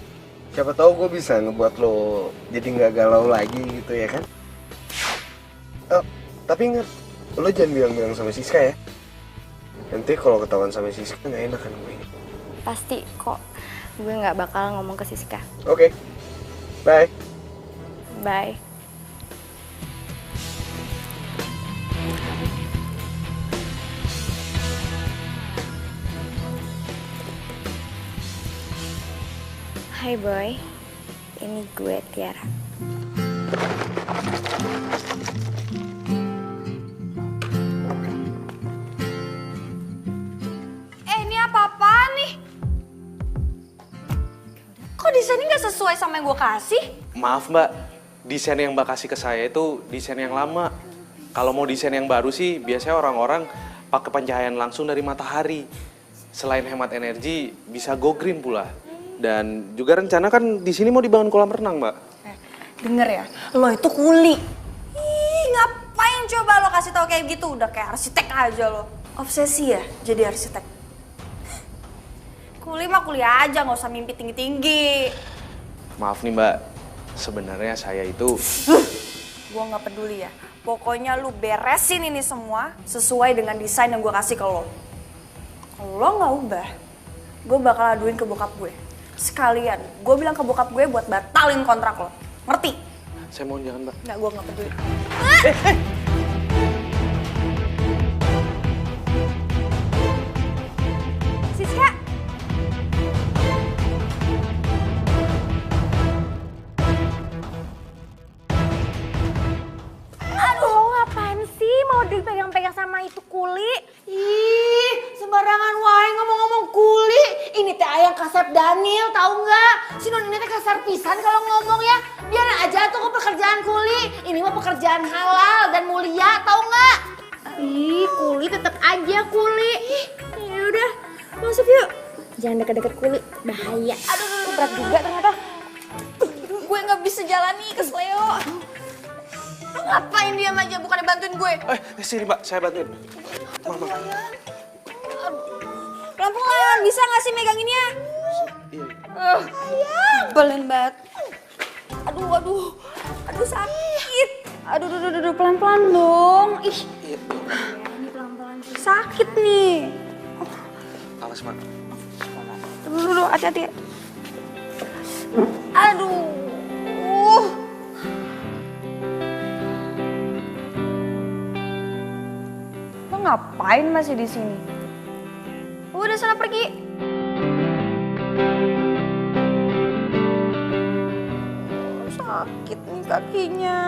Siapa tahu gue bisa ngebuat lo jadi nggak galau lagi gitu ya kan? Tapi ingat, lo jangan bilang-bilang sama Siska ya. Nanti kalau ketahuan sama Siska nggak enak kan gue. Pasti kok, gue nggak bakal ngomong ke Siska. Oke. Bye. Bye. Hai Boy, ini gue Tiara. Ini apa-apaan nih? Kok desainnya nggak sesuai sama yang gue kasih? Maaf mbak, desain yang mbak kasih ke saya itu desain yang lama. Kalau mau desain yang baru sih, biasanya orang-orang pakai pencahayaan langsung dari matahari. Selain hemat energi, bisa go green pula. Dan juga rencana kan di sini mau dibangun kolam renang, Mbak. Denger ya, lo itu kuli. Ih, ngapain coba lo kasih tau kayak gitu? Udah kayak arsitek aja lo. Obsesi ya jadi arsitek. Kuli mah kuliah aja, nggak usah mimpi tinggi-tinggi. Maaf nih, Mbak. Sebenarnya saya itu... Gua nggak peduli ya. Pokoknya lu beresin ini semua sesuai dengan desain yang gue kasih ke lo. Kalau lo nggak ubah, gue bakal aduin ke bokap gue. Sekalian, gue bilang ke bokap gue buat batalin kontrak lo. Ngerti? Saya mohon jangan, Mbak. Nggak, gue nggak peduli. Siska! Aduh, ngapain sih mau dipegang-pegang sama itu kuli? Ih, sembarangan wae ngomong-ngomong kuli. Ini teh ayang kasep Daniel, tahu nggak? Si non ini teh kasar pisan kalau ngomong ya. Biarin aja tuh pekerjaan kuli. Ini mah pekerjaan halal dan mulia, tahu nggak? Ih, kuli tetap aja kuli. Ya udah, masuk yuk. Jangan deket-deket kuli, bahaya. Aduh, berat juga ternyata. Gue nggak bisa jalani ke Leo. Lu ngapain diam aja, bukannya bantuin gue? Sini, Mbak. Saya bantuin. Mama. Pelan-pelan, bisa nggak sih meganginnya? Iya. Belen banget. Aduh sakit. Aduh, pelan-pelan dong. Ih, ini pelan-pelan sih. Sakit nih. Awas, Mbak. Aduh, hati-hati. Aduh. Lo ngapain masih di sini? Udah sana pergi. Sakit nih kakinya.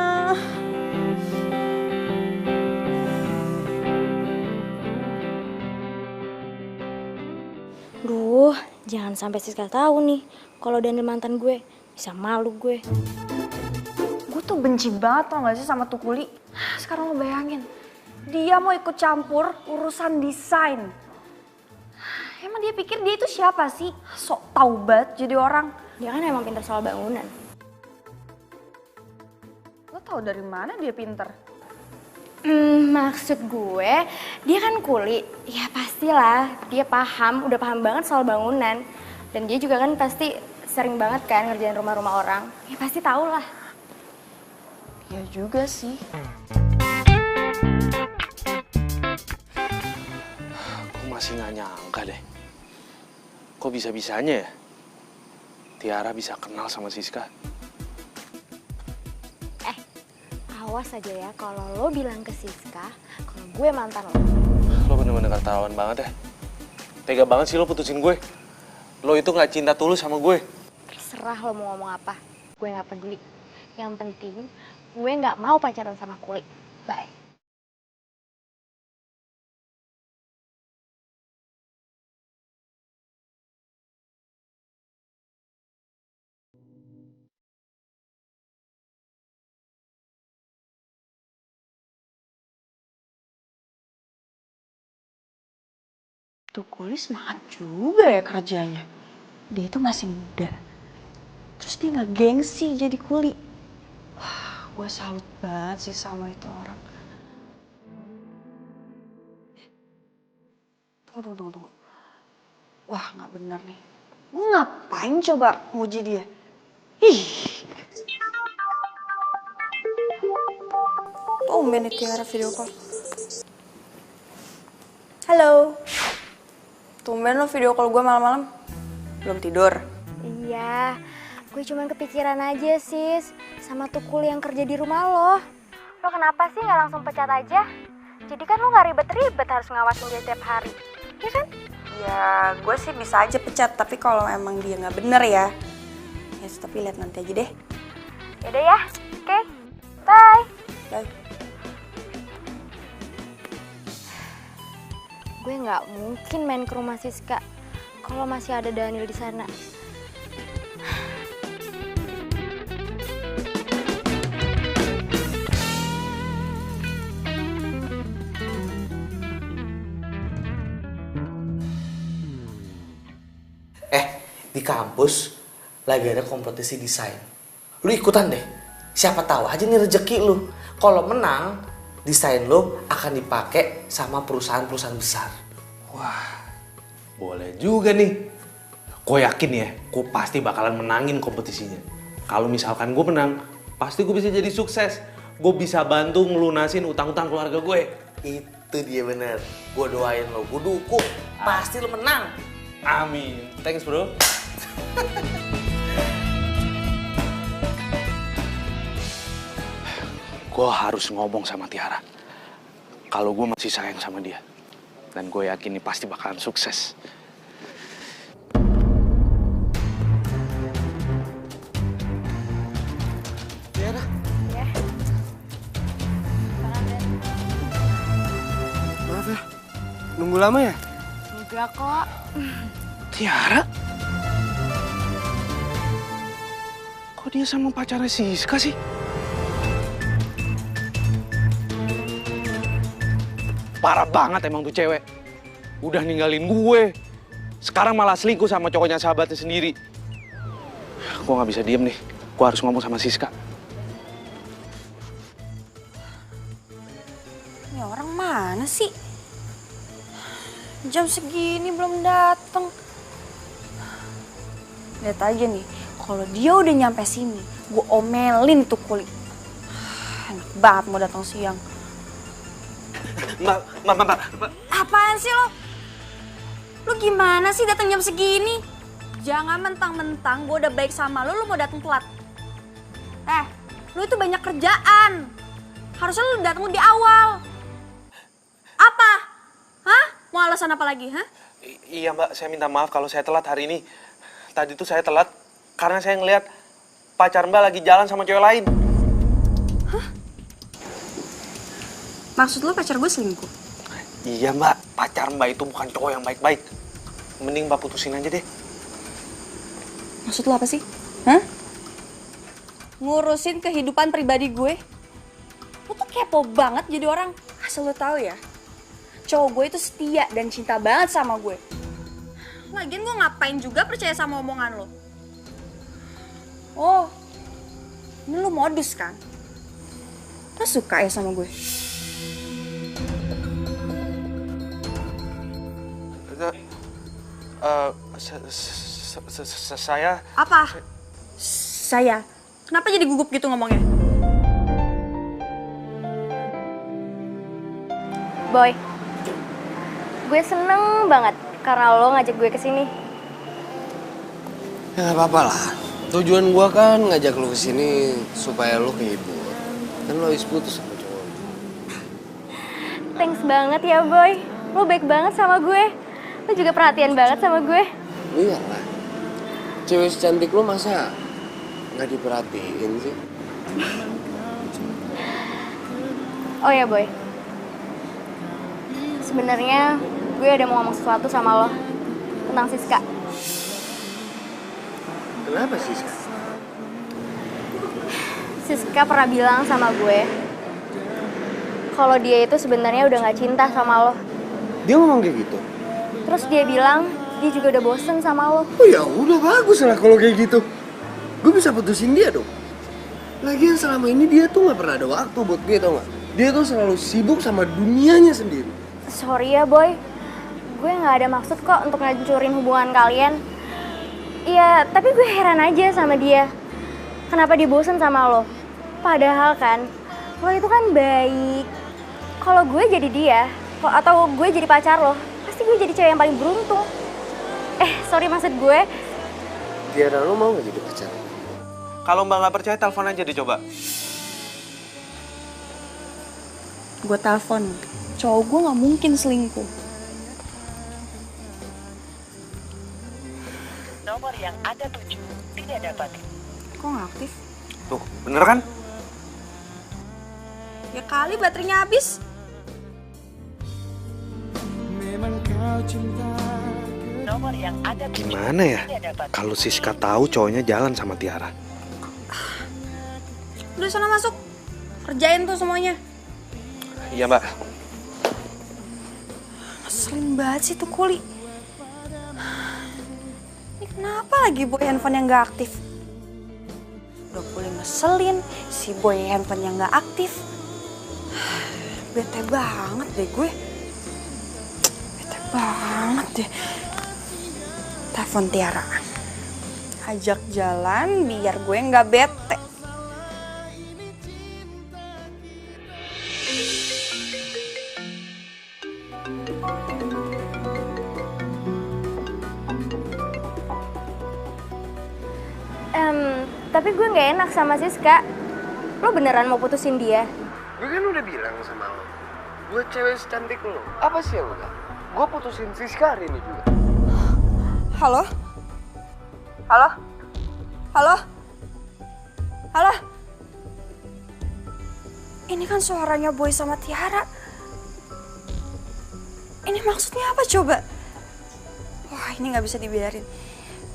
Duh, jangan sampai Siska tahu nih kalau Daniel mantan gue. Bisa malu gue. Gue tuh benci banget tau gak sih sama tuh kuli. Sekarang lo bayangin, dia mau ikut campur urusan desain. Emang dia pikir dia itu siapa sih? Sok tau banget jadi orang. Dia kan emang pintar soal bangunan. Lo tau dari mana dia pinter? Maksud gue, dia kan kuli. Ya pastilah, dia udah paham banget soal bangunan. Dan dia juga kan pasti sering banget kan ngerjain rumah-rumah orang. Ya pasti tau lah. Ya juga sih. Aku masih nggak nyangka deh. Kok bisa-bisanya ya? Tiara bisa kenal sama Siska. Awas aja ya kalau lo bilang ke Siska kalau gue mantan lo. Lo bener-bener keterlaluan banget ya. Tega banget sih lo putusin gue. Lo itu nggak cinta tulus sama gue. Terserah lo mau ngomong apa. Gue nggak peduli. Yang penting gue nggak mau pacaran sama kuli. Bye. Tuh kuli semangat juga ya kerjanya. Dia itu masih muda. Terus dia nggak gengsi jadi kuli. Wah, gue salut banget sih sama itu orang. Tunggu. Wah, nggak bener nih. Gue ngapain coba muji dia? Ih. Tumben nih Tiara video call. Halo. Tumben lo video call gue malam-malam. Belum tidur? Iya, gue cuman kepikiran aja sis sama tuh kuli yang kerja di rumah lo. Lo kenapa sih nggak langsung pecat aja? Jadi kan lo nggak ribet-ribet harus ngawasin dia tiap hari, ya kan? Ya, gue sih bisa aja pecat, tapi kalau emang dia nggak bener ya, tapi lihat nanti aja deh. Yaudah ya, oke, bye. Bye. Gue nggak mungkin main ke rumah Siska kalau masih ada Daniel di sana. kampus lagi ada kompetisi desain. Lu ikutan deh. Siapa tahu aja nih rezeki lu. Kalau menang, desain lu akan dipakai sama perusahaan-perusahaan besar. Wah, boleh juga nih. Gue yakin ya, gue pasti bakalan menangin kompetisinya. Kalau misalkan gue menang, pasti gue bisa jadi sukses. Gue bisa bantu ngelunasin utang-utang keluarga gue. Itu dia bener. Gue doain lo, gue dukung. Pasti lo menang. Amin. Thanks bro. Gue harus ngomong sama Tiara. Kalau gue masih sayang sama dia. Dan gue yakin ini pasti bakalan sukses. Tiara. Ya. Maaf ya. Nunggu lama ya? Enggak kok. Tiara? Kok dia sama pacarnya Siska sih? Parah banget emang tuh cewek. Udah ninggalin gue. Sekarang malah selingkuh sama cowoknya sahabatnya sendiri. Gue gak bisa diem nih. Gue harus ngomong sama Siska. Ini orang mana sih? Jam segini belum datang. Lihat aja nih, kalau dia udah nyampe sini, gue omelin tuh kulit. Enak banget mau datang siang. Mbak. Apaan sih lo? Lu gimana sih datang jam segini? Jangan mentang-mentang gue udah baik sama lu mau datang telat. Lu itu banyak kerjaan. Harusnya lu datang di awal. Apa? Hah? Mau alasan apa lagi, hah? Iya mbak, saya minta maaf kalau saya telat hari ini. Tadi tuh saya telat karena saya ngeliat pacar mbak lagi jalan sama cewek lain. Maksud lu pacar gue selingkuh? Iya mbak, pacar mbak itu bukan cowok yang baik-baik. Mending mbak putusin aja deh. Maksud lu apa sih? Hah? Ngurusin kehidupan pribadi gue? Lu tuh kepo banget jadi orang. Asal lu tahu ya, cowok gue itu setia dan cinta banget sama gue. Lagian gue ngapain juga percaya sama omongan lo? Oh, ini lu modus kan? Lo suka ya sama gue? Saya... Apa? Saya? Kenapa jadi gugup gitu ngomongnya? Boy, gue seneng banget karena lo ngajak gue kesini. Ya nggak apa-apa lah. Tujuan gua kan ngajak lu kesini supaya lu kehibur. Kan lo habis putus sama cowok. Thanks banget ya Boy, lo baik banget sama gue. Lo juga perhatian banget sama gue. Iyalah. Cewek secantik lu masa nggak diperhatiin sih? Oh ya Boy, sebenarnya gue ada mau ngomong sesuatu sama lo tentang Siska. Kenapa sih? Siska pernah bilang sama gue kalau dia itu sebenarnya udah nggak cinta sama lo. Dia ngomong kayak gitu? Terus dia bilang dia juga udah bosen sama lo. Oh ya udah bagus lah kalau kayak gitu. Gue bisa putusin dia dong. Lagian selama ini dia tuh nggak pernah ada waktu buat gue, tau nggak? Dia tuh selalu sibuk sama dunianya sendiri. Sorry ya Boy, gue nggak ada maksud kok untuk ngancurin hubungan kalian. Iya, tapi gue heran aja sama dia. Kenapa dia bosen sama lo? Padahal kan, lo itu kan baik. Kalau gue jadi dia, atau gue jadi pacar lo, pasti gue jadi cewek yang paling beruntung. Sorry maksud gue. Tiara, lo mau nggak jadi pacar? Kalau mbak nggak percaya, telepon aja dicoba. Gue telepon. Cowok gue nggak mungkin selingkuh. Nomor yang Anda tuju tidak dapat. Kok nggak aktif? Tuh, bener kan? Ya kali baterainya habis. Nomor yang Anda tuju Gimana ya tidak dapat. kalau Siska tahu cowoknya jalan sama Tiara? Udah sana masuk. Kerjain tuh semuanya. Iya mbak. Ngeselin banget sih tuh Kuli. Ini kenapa Kenapa lagi boy handphone yang gak aktif? Udah boleh ngeselin, si boy handphone yang gak aktif. Bete banget deh gue. Bete banget deh. Telepon Tiara. Ajak jalan biar gue gak bete. Tapi gue nggak enak sama Siska. Lo beneran mau putusin dia? Gue kan udah bilang sama lo, gue cewek secantik lo. Apa sih yang enggak? Gue putusin Siska hari ini juga. Halo? Halo? Halo? Halo? Ini kan suaranya Boy sama Tiara. Ini maksudnya apa coba? Wah, ini nggak bisa dibiarin.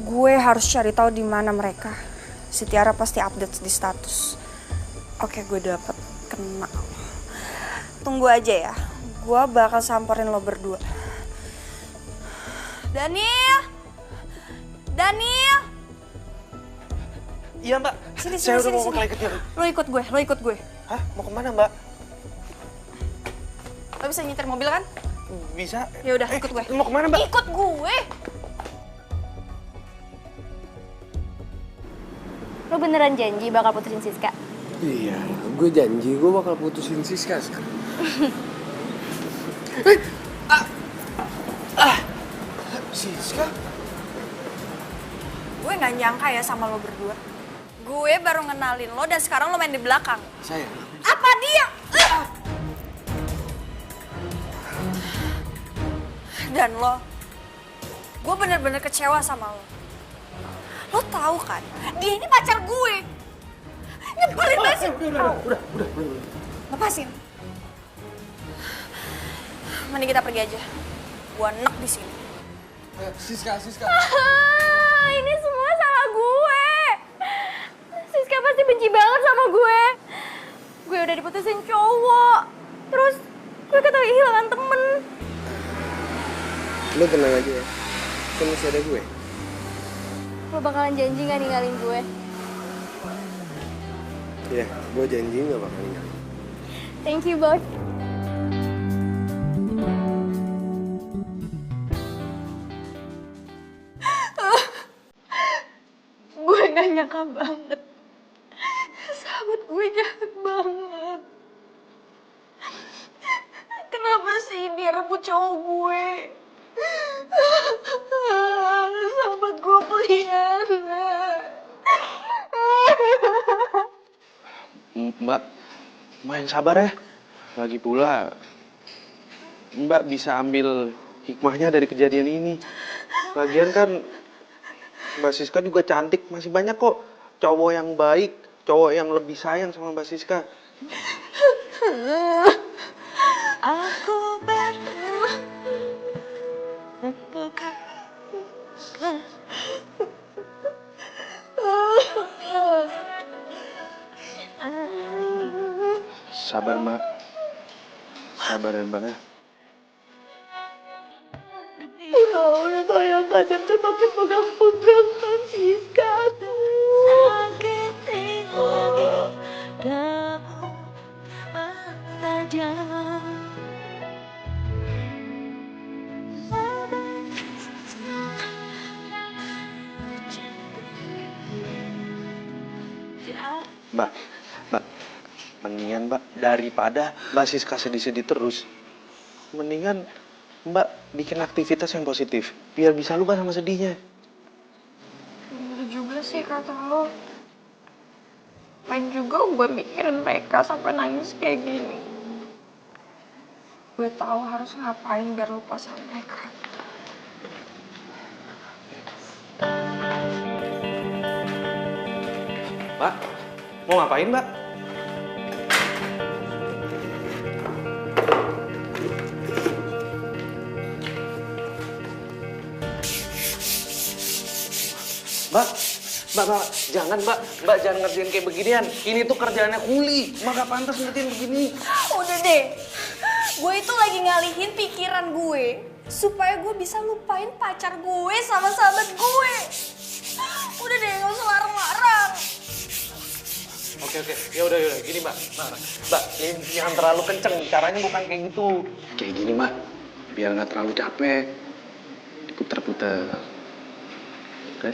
Gue harus cari tahu di mana mereka. Si Tiara pasti update di status. Oke, gue dapet kena. Tunggu aja ya. Gue bakal samperin lo berdua. Daniel! Daniel! Iya mbak, Sini, saya sini, udah mau sini. ke kecil. Lo ikut gue. Hah? Mau kemana mbak? Lo bisa nyetir mobil kan? Bisa. Ya udah, ikut gue. Mau kemana mbak? Ikut gue. Lo beneran janji bakal putusin Siska? Iya, gue janji gue bakal putusin Siska sekarang. Siska? Gue gak nyangka ya sama lo berdua. Gue baru ngenalin lo dan sekarang lo main di belakang. Sayang. Apa dia? Dan lo, gue bener-bener kecewa sama lo. Lo tahu kan, dia ini pacar gue. Nyebelin banget sih. Udah. Lepasin. Mending kita pergi aja. Gue enek di sini. Siska. Ini semua salah gue. Siska pasti benci banget sama gue. Gue udah diputusin cowok. Terus gue kehilangan temen. Lo tenang aja ya, kan masih ada gue. Lo bakalan janji gak ninggalin gue? Iya, gue janji gak bakal ninggalin. Thank you, Boy. Gue gak nyangka banget. Sahabat gue jahat banget. Kenapa sih dia rebut cowok gue? Sahabat gue pengkhianat. Mbak, main sabar ya. Lagi pula, Mbak bisa ambil hikmahnya dari kejadian ini. Lagian kan, Mbak Siska juga cantik. Masih banyak kok cowok yang baik, cowok yang lebih sayang sama Mbak Siska. Aku Sabar, Mbak. Sabar ya, Mbak. udah sayang kadang tuh makin pegang-pegang kan Siska tuh. Mbak, mendingan Mbak, daripada Mbak Siska sedih-sedih terus, mendingan Mbak bikin aktivitas yang positif, biar bisa lupa sama sedihnya. Bener juga sih kata lo. Main juga gue mikirin mereka sampai nangis kayak gini. Gue tahu harus ngapain biar lupa sama mereka. Mbak, mau ngapain Mbak? Mbak, jangan Mbak jangan ngerjain kayak beginian. Ini tuh kerjaannya kuli, Mbak gak pantas ngerjain begini. Udah deh, gue itu lagi ngalihin pikiran gue supaya gue bisa lupain pacar gue sama sahabat gue. Udah deh, gak usah larang-larang. Oke, ya udah, gini mbak, ini jangan terlalu kenceng, caranya bukan kayak gitu. Kayak gini, Mak. Biar nggak terlalu capek. Diputer-puter. Oke?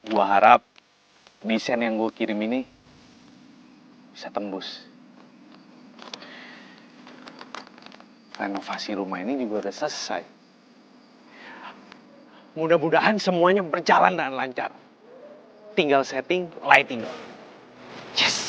Gua harap desain yang gue kirim ini bisa tembus. Renovasi rumah ini juga udah selesai. Mudah-mudahan semuanya berjalan dengan lancar. Tinggal setting lighting. Yes.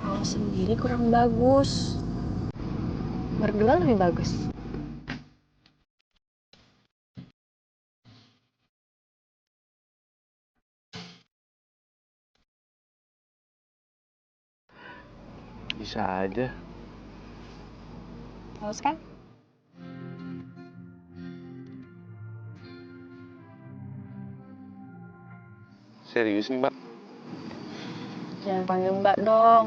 Kalau sendiri kurang bagus. Berdua lebih bagus. Bisa aja. Haus kan? Serius nih mbak? Jangan panggil Mbak dong.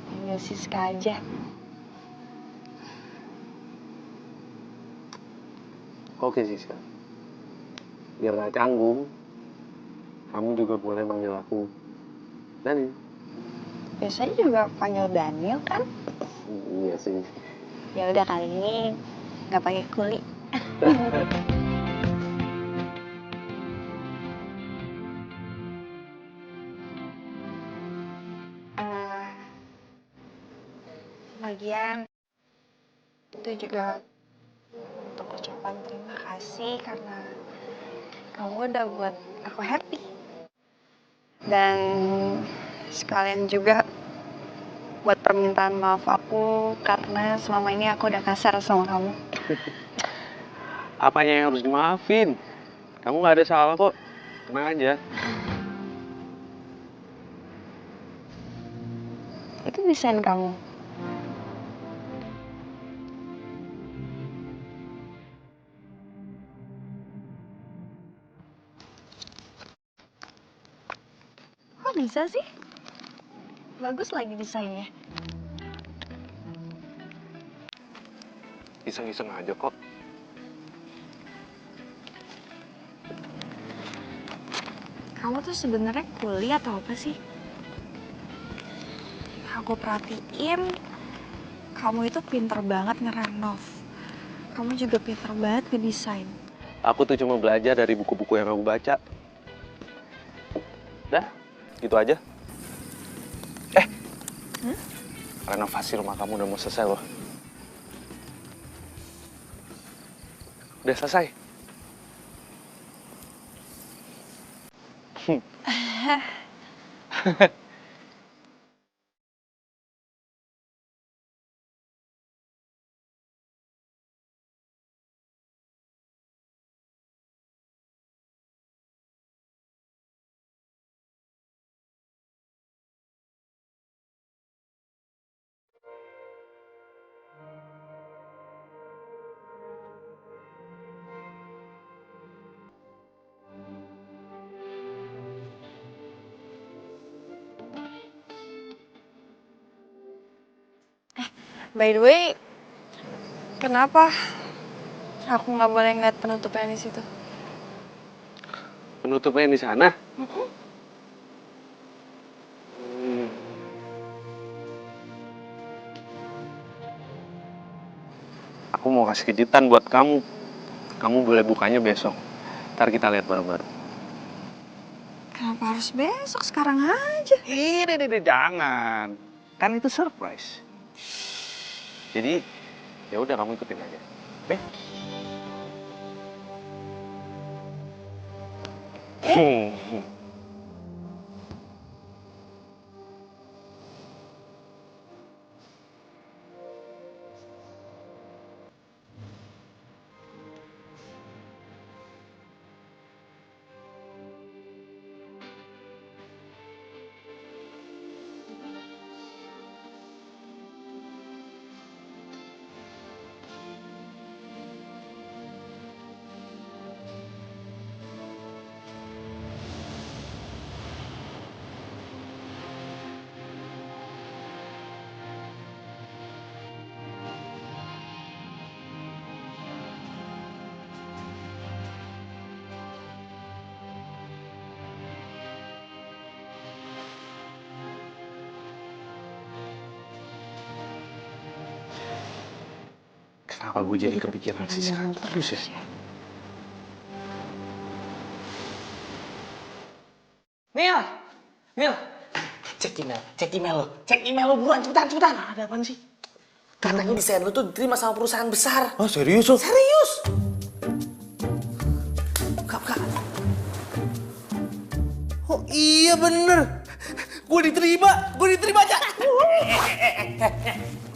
Panggil Siska aja. Oke Siska. Biar gak canggung, kamu juga boleh manggil aku Dani. Biasanya juga panggil Daniel kan? Iya sih. Ya udah kali ini nggak pakai kuli. Lagian itu juga untuk ucapan terima kasih karena kamu udah buat aku happy. Dan sekalian juga buat permintaan maaf aku karena selama ini aku udah kasar sama kamu. Apanya yang harus dimaafin? Kamu gak ada salah kok. Tenang aja. Itu desain kamu. Kok bisa sih? Bagus lagi desainnya. Iseng-iseng aja kok. Kamu tuh sebenarnya kuli atau apa sih? Aku perhatiin, kamu itu pinter banget ngerenov. Kamu juga pinter banget ngedesain. Aku tuh cuma belajar dari buku-buku yang aku baca. Dah, gitu aja. Renovasi rumah kamu udah mau selesai loh. Udah selesai. By the way, kenapa aku nggak boleh ngeliat penutupnya di situ? Penutupnya di sana. Aku mau kasih kejutan buat kamu. Kamu boleh bukanya besok. Ntar kita lihat bareng-bareng. Kenapa harus besok? Sekarang aja. Ini jangan. Kan itu surprise. Jadi, ya udah kamu ikutin aja. Oke? Kenapa gue jadi kepikiran sih sekarang terus ya? Nil, cek email lo buruan, cepetan. Ada apaan sih? Katanya desain lo tuh diterima sama perusahaan besar. Oh serius lo? Serius? Buka. Oh iya bener. Gue diterima aja.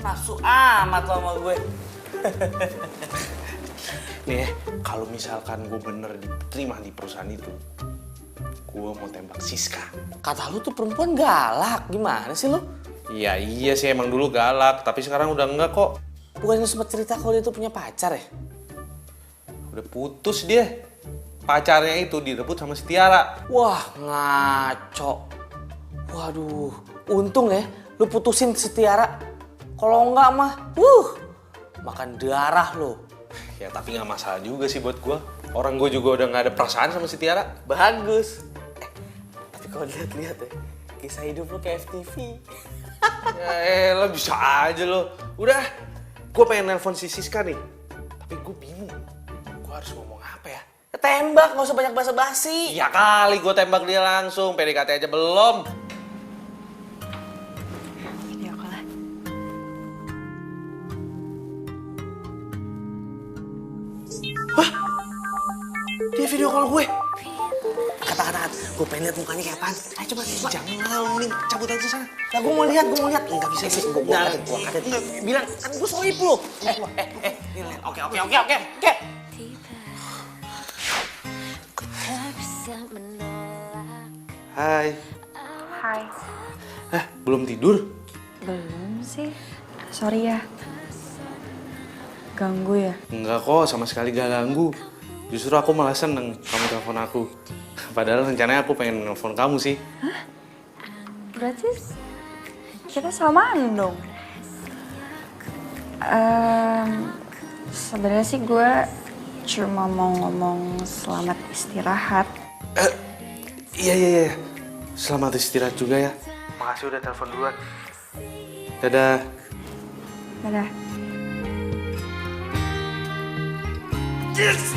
Nafsu amat lo sama gue. Nih, kalau misalkan gue bener diterima di perusahaan itu, gue mau tembak Siska. Kata lu tuh perempuan galak, gimana sih lu? Iya sih emang dulu galak, tapi sekarang udah enggak kok. Bukan lu sempat cerita kalau dia tuh punya pacar ya? Udah putus dia. Pacarnya itu direbut sama si Tiara. Wah, ngaco. Waduh, untung ya lu putusin si Tiara. Kalau enggak mah, makan darah lo. Ya tapi nggak masalah juga sih buat gue. Orang gue juga udah nggak ada perasaan sama si Tiara. Bagus. Tapi kalau lihat-lihat ya, kisah hidup lo kayak FTV. Ya lo bisa aja lo. Udah, gue pengen nelpon si Siska nih. Tapi gue bingung. Gue harus ngomong apa ya? Tembak, nggak usah banyak basa-basi. Ya kali gue tembak dia langsung. PDKT aja belum. Video call lah. Dia video call gue. Kata-kata, gue pengen lihat mukanya kayak apaan. Ayo coba. Jangan mau nih, cabut aja sana. Nah, gue mau lihat. Nggak bisa sih, gue kaget. Bilang, kan gue sohib lu. Oke. Hai. Hai. Belum tidur? Belum sih. Sorry ya. Ganggu ya? Enggak kok, sama sekali gak ganggu. Justru aku malah seneng kamu telepon aku. Padahal rencananya aku pengen nelfon kamu sih. Hah? Berarti kita samaan dong. Sebenarnya sih gue cuma mau ngomong selamat istirahat. Iya. Selamat istirahat juga ya. Makasih udah telepon duluan. Dadah. Dadah. Yes!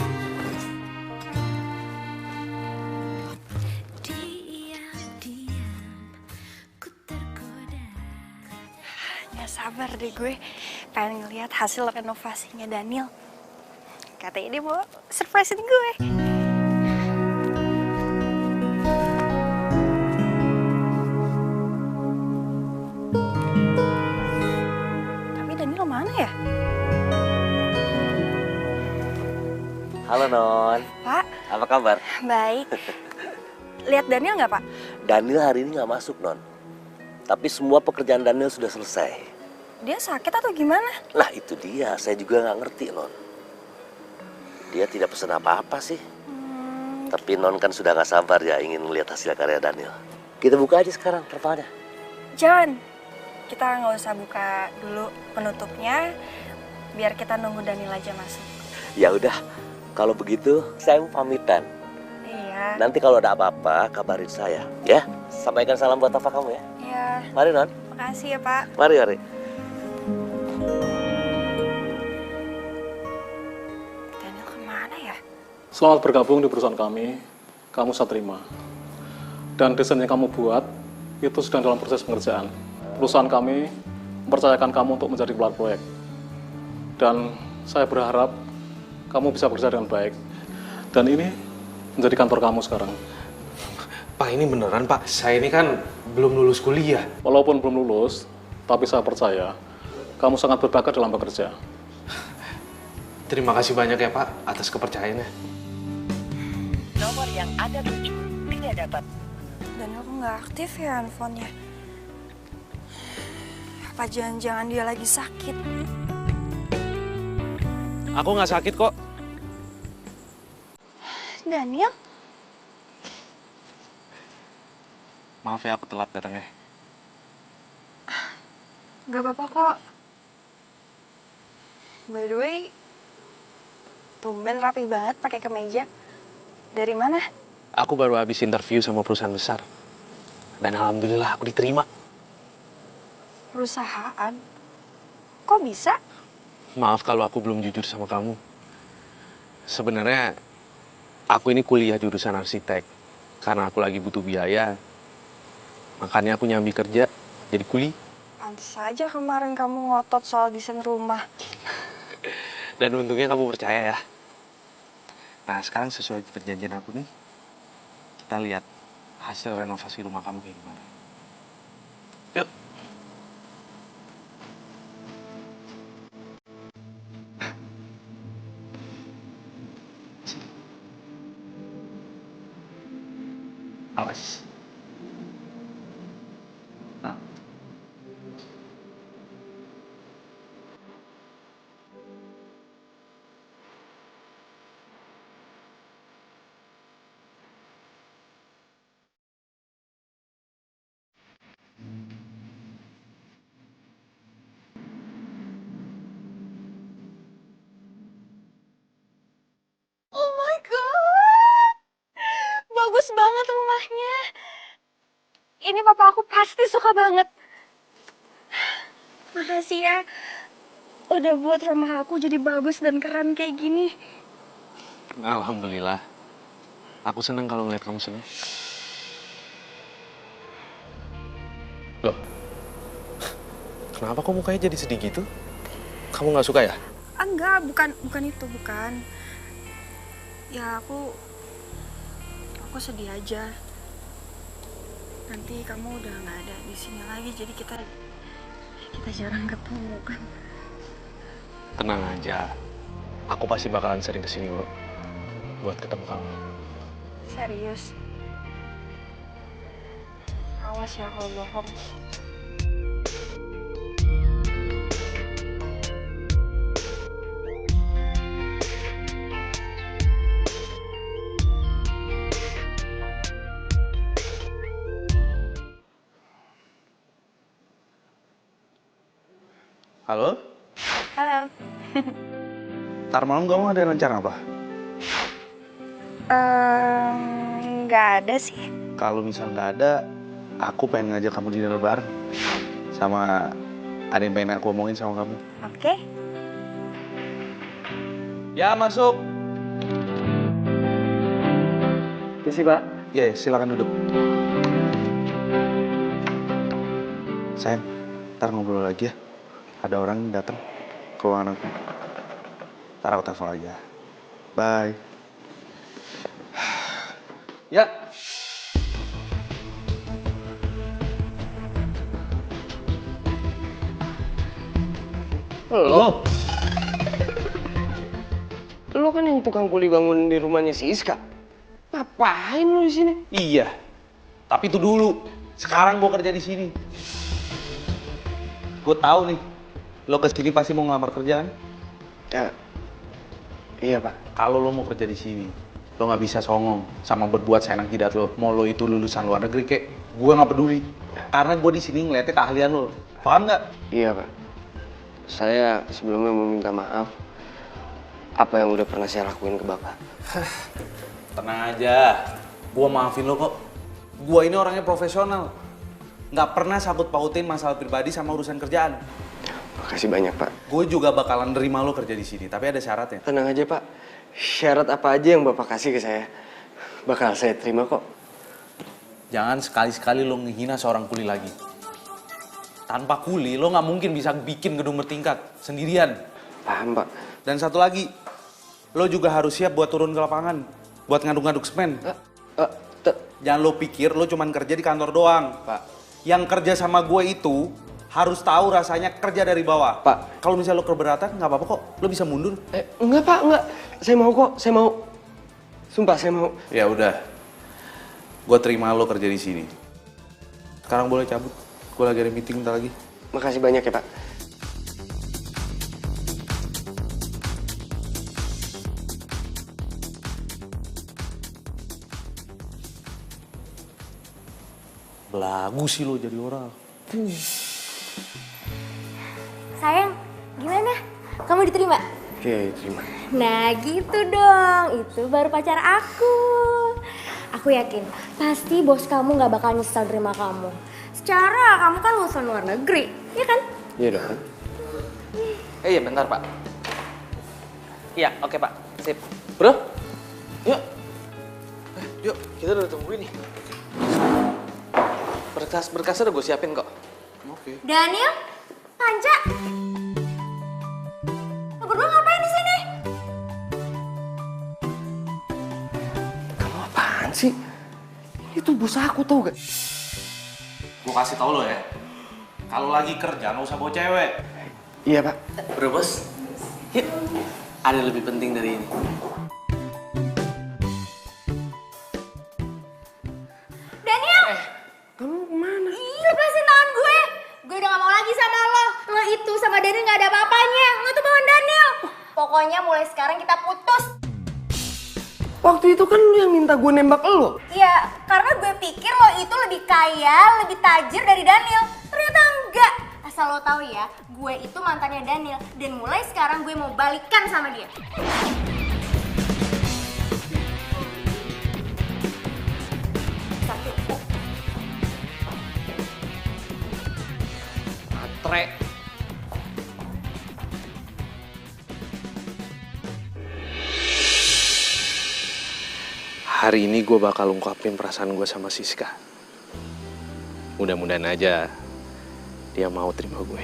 Gak sabar deh gue pengen ngeliat hasil renovasinya Daniel. Katanya dia mau surprisein gue. Tapi Daniel mana ya? Halo Non. Pak. Apa kabar? Baik. Lihat Daniel nggak Pak? Daniel hari ini nggak masuk Non. Tapi semua pekerjaan Daniel sudah selesai. Dia sakit atau gimana? Lah itu dia, saya juga nggak ngerti Non. Dia tidak pesan apa-apa sih. Tapi Non kan sudah nggak sabar ya ingin melihat hasil karya Daniel. Kita buka aja sekarang terpalanya. Jangan. kita nggak usah buka dulu penutupnya, biar kita nunggu Daniel aja masuk. Ya udah, kalau begitu saya mau pamitan. Iya. Nanti kalau ada apa-apa kabarin saya, ya. Sampaikan salam buat papa kamu ya. Iya. Mari Non. Makasih ya Pak. Mari, mari. Daniel kemana ya? Selamat bergabung di perusahaan kami. Kamu saya terima. Dan desain yang kamu buat itu sedang dalam proses pengerjaan. Perusahaan kami mempercayakan kamu untuk menjadi pelat proyek. Dan saya berharap kamu bisa bekerja dengan baik. Dan ini menjadi kantor kamu sekarang. Pak, ini beneran Pak, saya ini kan belum lulus kuliah. Walaupun belum lulus, tapi saya percaya kamu sangat berbakat dalam bekerja. Terima kasih banyak ya Pak atas kepercayaannya. Nomor yang Anda tuju tidak dapat. Daniel kok nggak aktif ya handphonenya? Apa jangan-jangan dia lagi sakit? Aku nggak sakit kok. Daniel? Maaf ya aku telat datangnya. Gak apa-apa kok. By the way, tumben rapi banget pakai kemeja. Dari mana? Aku baru habis interview sama perusahaan besar. Dan alhamdulillah aku diterima. Perusahaan? Kok bisa? Maaf kalau aku belum jujur sama kamu. Sebenarnya aku ini kuliah jurusan arsitek. Karena aku lagi butuh biaya. Makanya aku nyambi kerja jadi kuli. Pantes aja kemarin kamu ngotot soal desain rumah. Dan untungnya kamu percaya ya. Nah sekarang sesuai perjanjian aku nih, kita lihat hasil renovasi rumah kamu kayak gimana. Yuk. Awas. Nah. Oh my god! Bagus banget rumahnya. Ini papa aku pasti suka banget. Makasih ya. Udah buat rumah aku jadi bagus dan keren kayak gini. Alhamdulillah. Aku senang kalau ngeliat kamu senang. Loh, kenapa kok mukanya jadi sedih gitu? Kamu nggak suka ya? Enggak, bukan itu, bukan. Ya aku sedih aja. Nanti kamu udah nggak ada di sini lagi, jadi kita jarang ketemu kan. Tenang aja. Aku pasti bakalan sering kesini kok. Buat ketemu kamu. Serius. Awas ya kalau bohong. Halo? Halo. Ntar malam kamu ada rencana apa? Nggak ada sih. Kalau misal nggak ada, aku pengen ngajak kamu dinner bareng. Sama ada yang pengen aku omongin sama kamu. Oke. Ya, masuk. Misi, Pak. Ya, silakan duduk. Sayang, ntar ngobrol lagi ya. Ada orang yang datang ke ruangan aku. Ntar aku telepon aja. Bye. Ya. Lo kan yang tukang kuli bangun di rumahnya si Iska. Ngapain lo di sini? Iya. Tapi itu dulu. Sekarang gua kerja di sini. Gue tahu nih, lo kesini pasti mau ngelamar kerjaan. Ya, iya Pak. Kalau lo mau kerja di sini, lo nggak bisa songong sama berbuat seenak jidat lo. Mau lo itu lulusan luar negeri kek, gue nggak peduli. Karena gue di sini ngeliatnya keahlian lo. Paham nggak? Iya Pak. Saya sebelumnya mau minta maaf apa yang udah pernah saya lakuin ke Bapak. Tenang aja, gua maafin lo kok. Gua ini orangnya profesional. Nggak pernah sangkut pautin masalah pribadi sama urusan kerjaan. Makasih banyak Pak. Gue juga bakalan nerima lo kerja di sini, tapi ada syaratnya. Tenang aja Pak. Syarat apa aja yang Bapak kasih ke saya, bakal saya terima kok. Jangan sekali-sekali lo ngehina seorang kuli lagi. Tanpa kuli, lo nggak mungkin bisa bikin gedung bertingkat sendirian. Paham Pak. Dan satu lagi, lo juga harus siap buat turun ke lapangan, buat ngaduk-ngaduk semen. Jangan lo pikir lo cuman kerja di kantor doang, Pak. Yang kerja sama gue itu harus tahu rasanya kerja dari bawah. Pak. Kalau misalnya lo keberatan, nggak apa-apa kok. Lo bisa mundur. Enggak Pak, enggak. Saya mau kok, saya mau. Sumpah saya mau. Ya udah, gue terima lo kerja di sini. Sekarang boleh cabut. Gue lagi ada meeting bentar lagi. Makasih banyak ya Pak. Belagu sih lo jadi orang. Sayang, gimana? Kamu diterima? Iya, terima. Nah gitu dong, itu baru pacar aku. Aku yakin, pasti bos kamu gak bakal nyesel terima kamu. Secara kamu kan lulusan luar negeri, ya kan? Iya dong. Iya bentar Pak. Iya oke Pak, sip. Bro, yuk. Yuk, kita udah tungguin nih. Berkas-berkasnya udah gue siapin kok. Oke. Daniel, Panca, lo berdua ngapain di sini? Kamu apaan sih? Ini tuh bos aku tau gak? Gue kasih tau lo ya, kalau lagi kerja nggak usah bawa cewek. Iya Pak. Bro bos, yuk. Ada lebih penting dari ini. Daniel! Kamu kemana? Ih, lepasin tangan gue. Gue udah gak mau lagi sama lo. Lo itu sama Daniel gak ada apa-apanya. Lo tuh bawa Daniel. Pokoknya mulai sekarang kita putus. Waktu itu kan lu yang minta gue nembak lo. Iya, karena gue pikir lo itu lebih kaya, lebih tajir dari Daniel. Ternyata enggak. Asal lo tahu ya, gue itu mantannya Daniel. Dan mulai sekarang gue mau balikan sama dia. Matre. Hari ini gue bakal ungkapin perasaan gue sama Siska. Mudah-mudahan aja dia mau terima gue.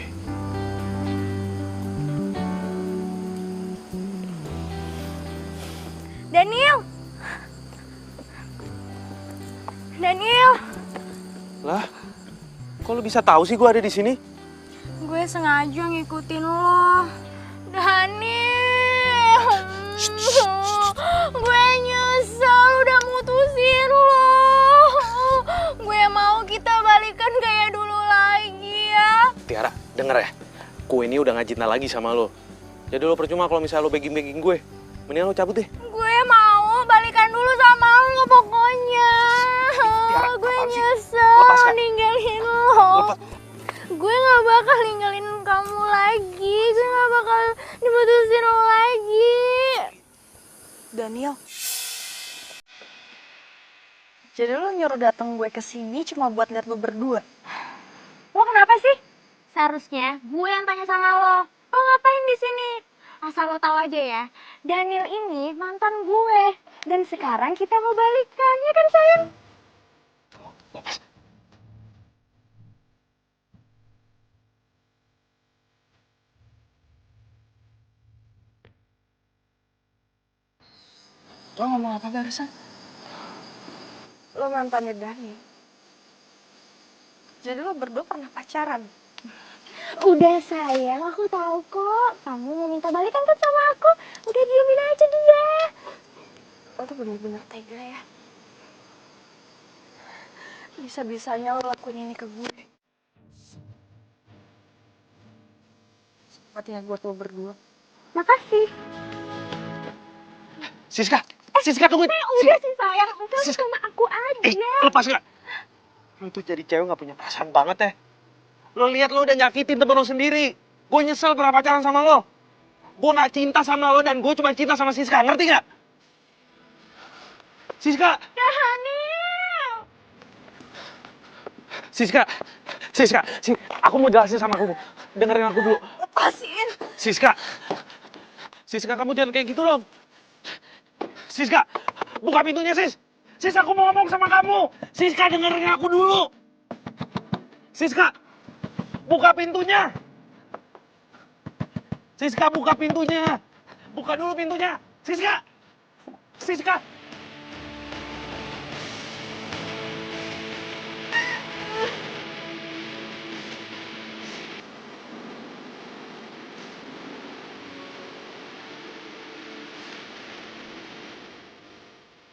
Daniel! Daniel! Lah, kok lu bisa tahu sih gue ada di sini? Gue sengaja ngikutin lo. Daniel! Gue nyesel udah mutusin lo. Gue mau kita balikan kayak dulu lagi ya. Tiara, denger ya. Gue ini udah ngajitna lagi sama lo. Jadi lo percuma kalau misalnya lo begging-begging gue. Mendingan lo cabut deh. Gue mau balikan dulu sama lo pokoknya. Tiara, gue apaan sih? nyesel Lepaskan. ninggalin lo. Lepas. Gue gak bakal ninggalin kamu lagi. Gue gak bakal diputusin lo lagi. Daniel. Jadi lo nyuruh datang gue ke sini cuma buat lihat lo berdua. Lo kenapa sih? Seharusnya gue yang tanya sama lo. Lo ngapain di sini? Asal lo tahu aja ya, Daniel ini mantan gue. Dan sekarang kita mau balikan, ya kan sayang? Lo ngomong apa barusan? Lo mantannya Daniel. Jadi lo berdua pernah pacaran? Udah sayang, aku tahu kok. Kamu mau minta balikan kan sama aku. Udah diemin aja dia. Lo tuh bener-bener tega ya. Bisa-bisanya lo lakuin ini ke gue. Sepatnya gue tuh berdua. Makasih. Siska, Siska tungguin. Udah sih sayang, udah sama aku aja. Lepas gak? Lo tuh jadi cewek gak punya perasaan banget ya. Lo lihat lo udah nyakitin temen lo sendiri. Gue nyesel pernah pacaran sama lo. Gue gak cinta sama lo dan gue cuma cinta sama Siska, ngerti gak? Siska! Siska, aku mau jelasin sama kamu. Dengerin aku dulu. Lepasin. Siska, kamu jangan kayak gitu dong. Siska, buka pintunya, Sis. Sis, aku mau ngomong sama kamu. Siska, dengerin aku dulu. Siska, buka pintunya. Siska, buka pintunya. Buka dulu pintunya. Siska.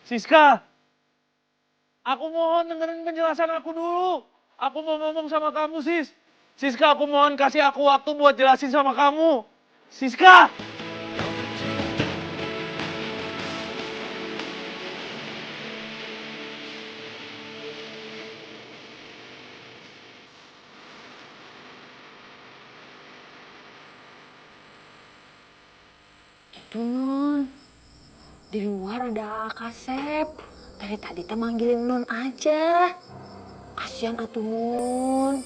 Siska, aku mohon dengerin penjelasan aku dulu. Aku mau ngomong sama kamu, Sis. Siska, aku mohon kasih aku waktu buat jelasin sama kamu. Siska! Itu Nun, di luar ada Kasep. Dari tadi teh manggilin Nun aja. Kasian atuh Nun,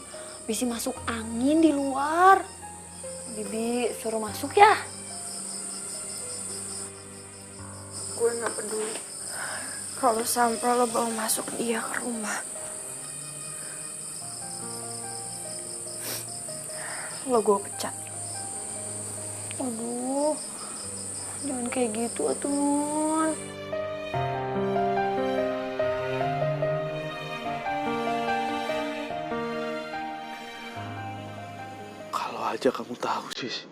bisa masuk angin di luar. Bibi suruh masuk ya. Gue gak peduli kalau sampai lo bawa masuk dia ke rumah. Lo gue pecat. Aduh, jangan kayak gitu atuh Nun. Kalau aja kamu tahu, Sis.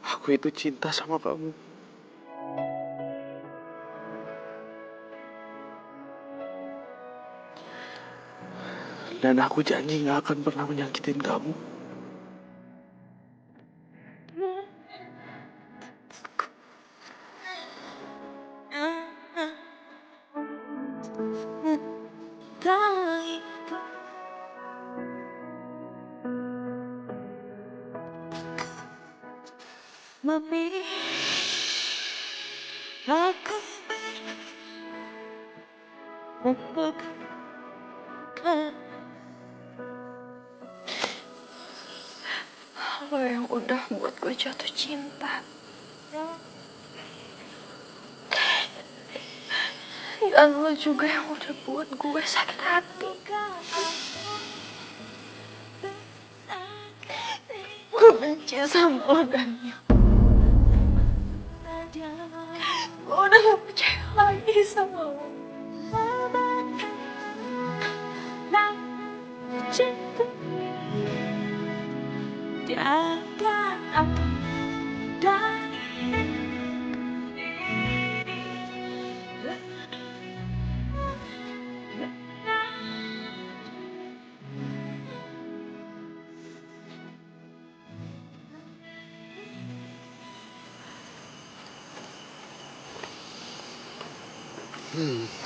Aku itu cinta sama kamu. Dan aku janji gak akan pernah menyakitin kamu. Mami, aku lo yang udah buat gue jatuh cinta. Dan lo juga yang udah buat gue sakit hati. Gue benci sama lo, Daniel. Gue udah gak percaya lagi sama lo.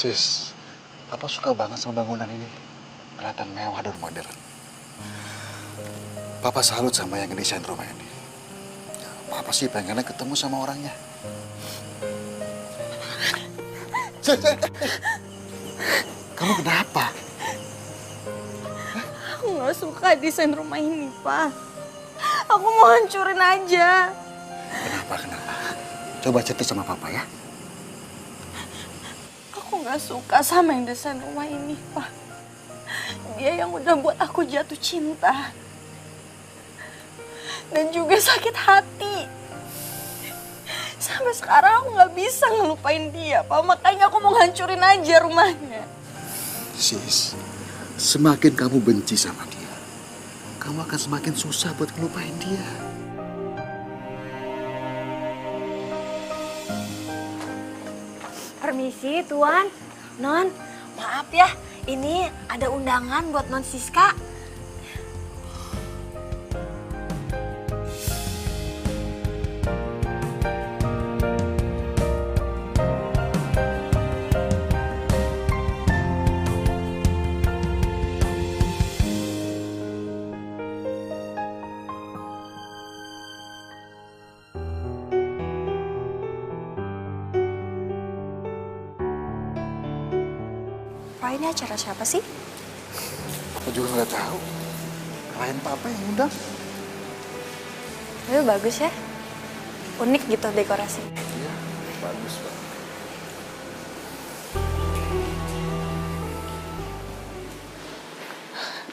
Sis, Papa suka banget sama bangunan ini. Kelihatan mewah dan modern. Papa salut sama yang ngedesain rumah ini. Papa sih pengennya ketemu sama orangnya. Kamu kenapa? Aku gak suka desain rumah ini, Pak. Aku mau hancurin aja. Kenapa? Coba cerita sama Papa ya. Aku gak suka sama yang desain rumah ini, Pak. Dia yang udah buat aku jatuh cinta. Dan juga sakit hati. Sampai sekarang aku gak bisa ngelupain dia, Pak. Makanya aku mau hancurin aja rumahnya. Sis, semakin kamu benci sama dia, kamu akan semakin susah buat ngelupain dia. Permisi, Tuan. Non, maaf ya. Ini ada undangan buat Non Siska. ini acara siapa sih? Aku juga nggak tahu. Klien papa yang undang. Itu bagus ya. Unik gitu dekorasinya. Iya, bagus Pak.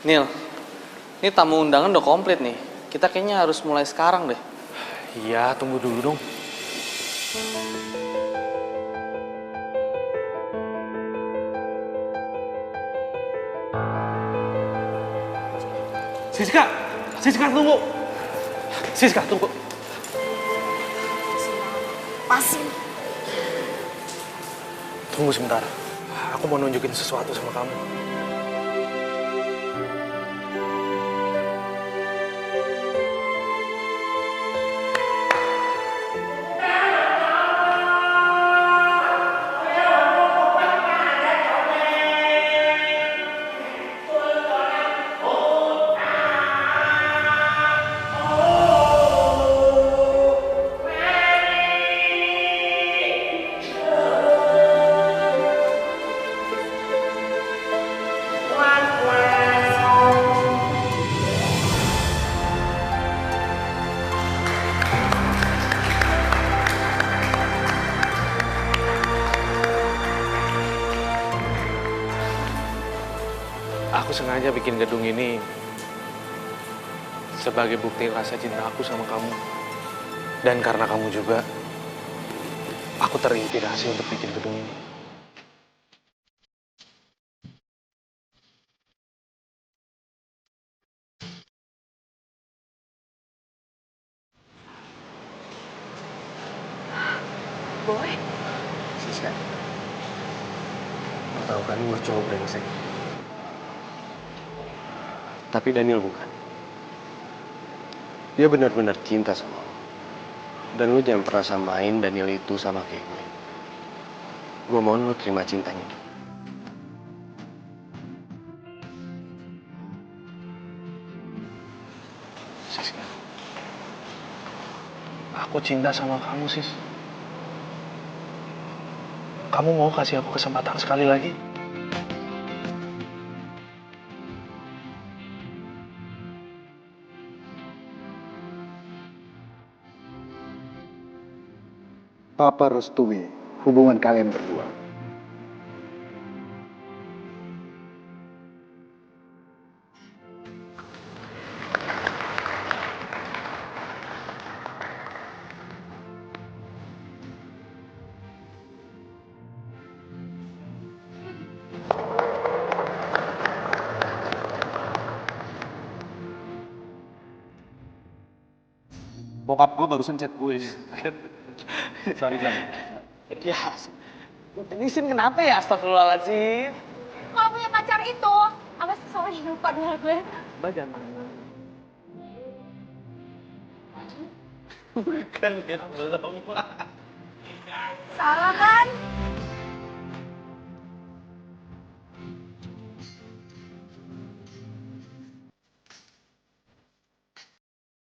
Nil, ini tamu undangan udah komplit nih. Kita kayaknya harus mulai sekarang deh. Iya, tunggu dulu dong. Siska! Siska tunggu! Siska tunggu! Pasin. Tunggu sebentar. Aku mau nunjukin sesuatu sama kamu. Aku sengaja bikin gedung ini sebagai bukti rasa cinta aku sama kamu. Dan karena kamu juga, aku terinspirasi untuk bikin gedung ini. Boy. Siska, lo tau kan gue cowok brengsek. Tapi Daniel bukan. Dia benar-benar cinta sama lo. Dan lo jangan pernah samain Daniel itu sama kayak gue. Gue mohon lo terima cintanya. Siska, aku cinta sama kamu, Sis. Kamu mau kasih aku kesempatan sekali lagi? Papa restui hubungan kalian berdua. Bokap gue barusan chat gue. Sorry, Bang. Ya, ini Sin kenapa ya? Astagfirullahaladzim. Kalau punya pacar itu, apa sih sorry lupa dulu gue. Bajan. Bukan, belum. Salah kan?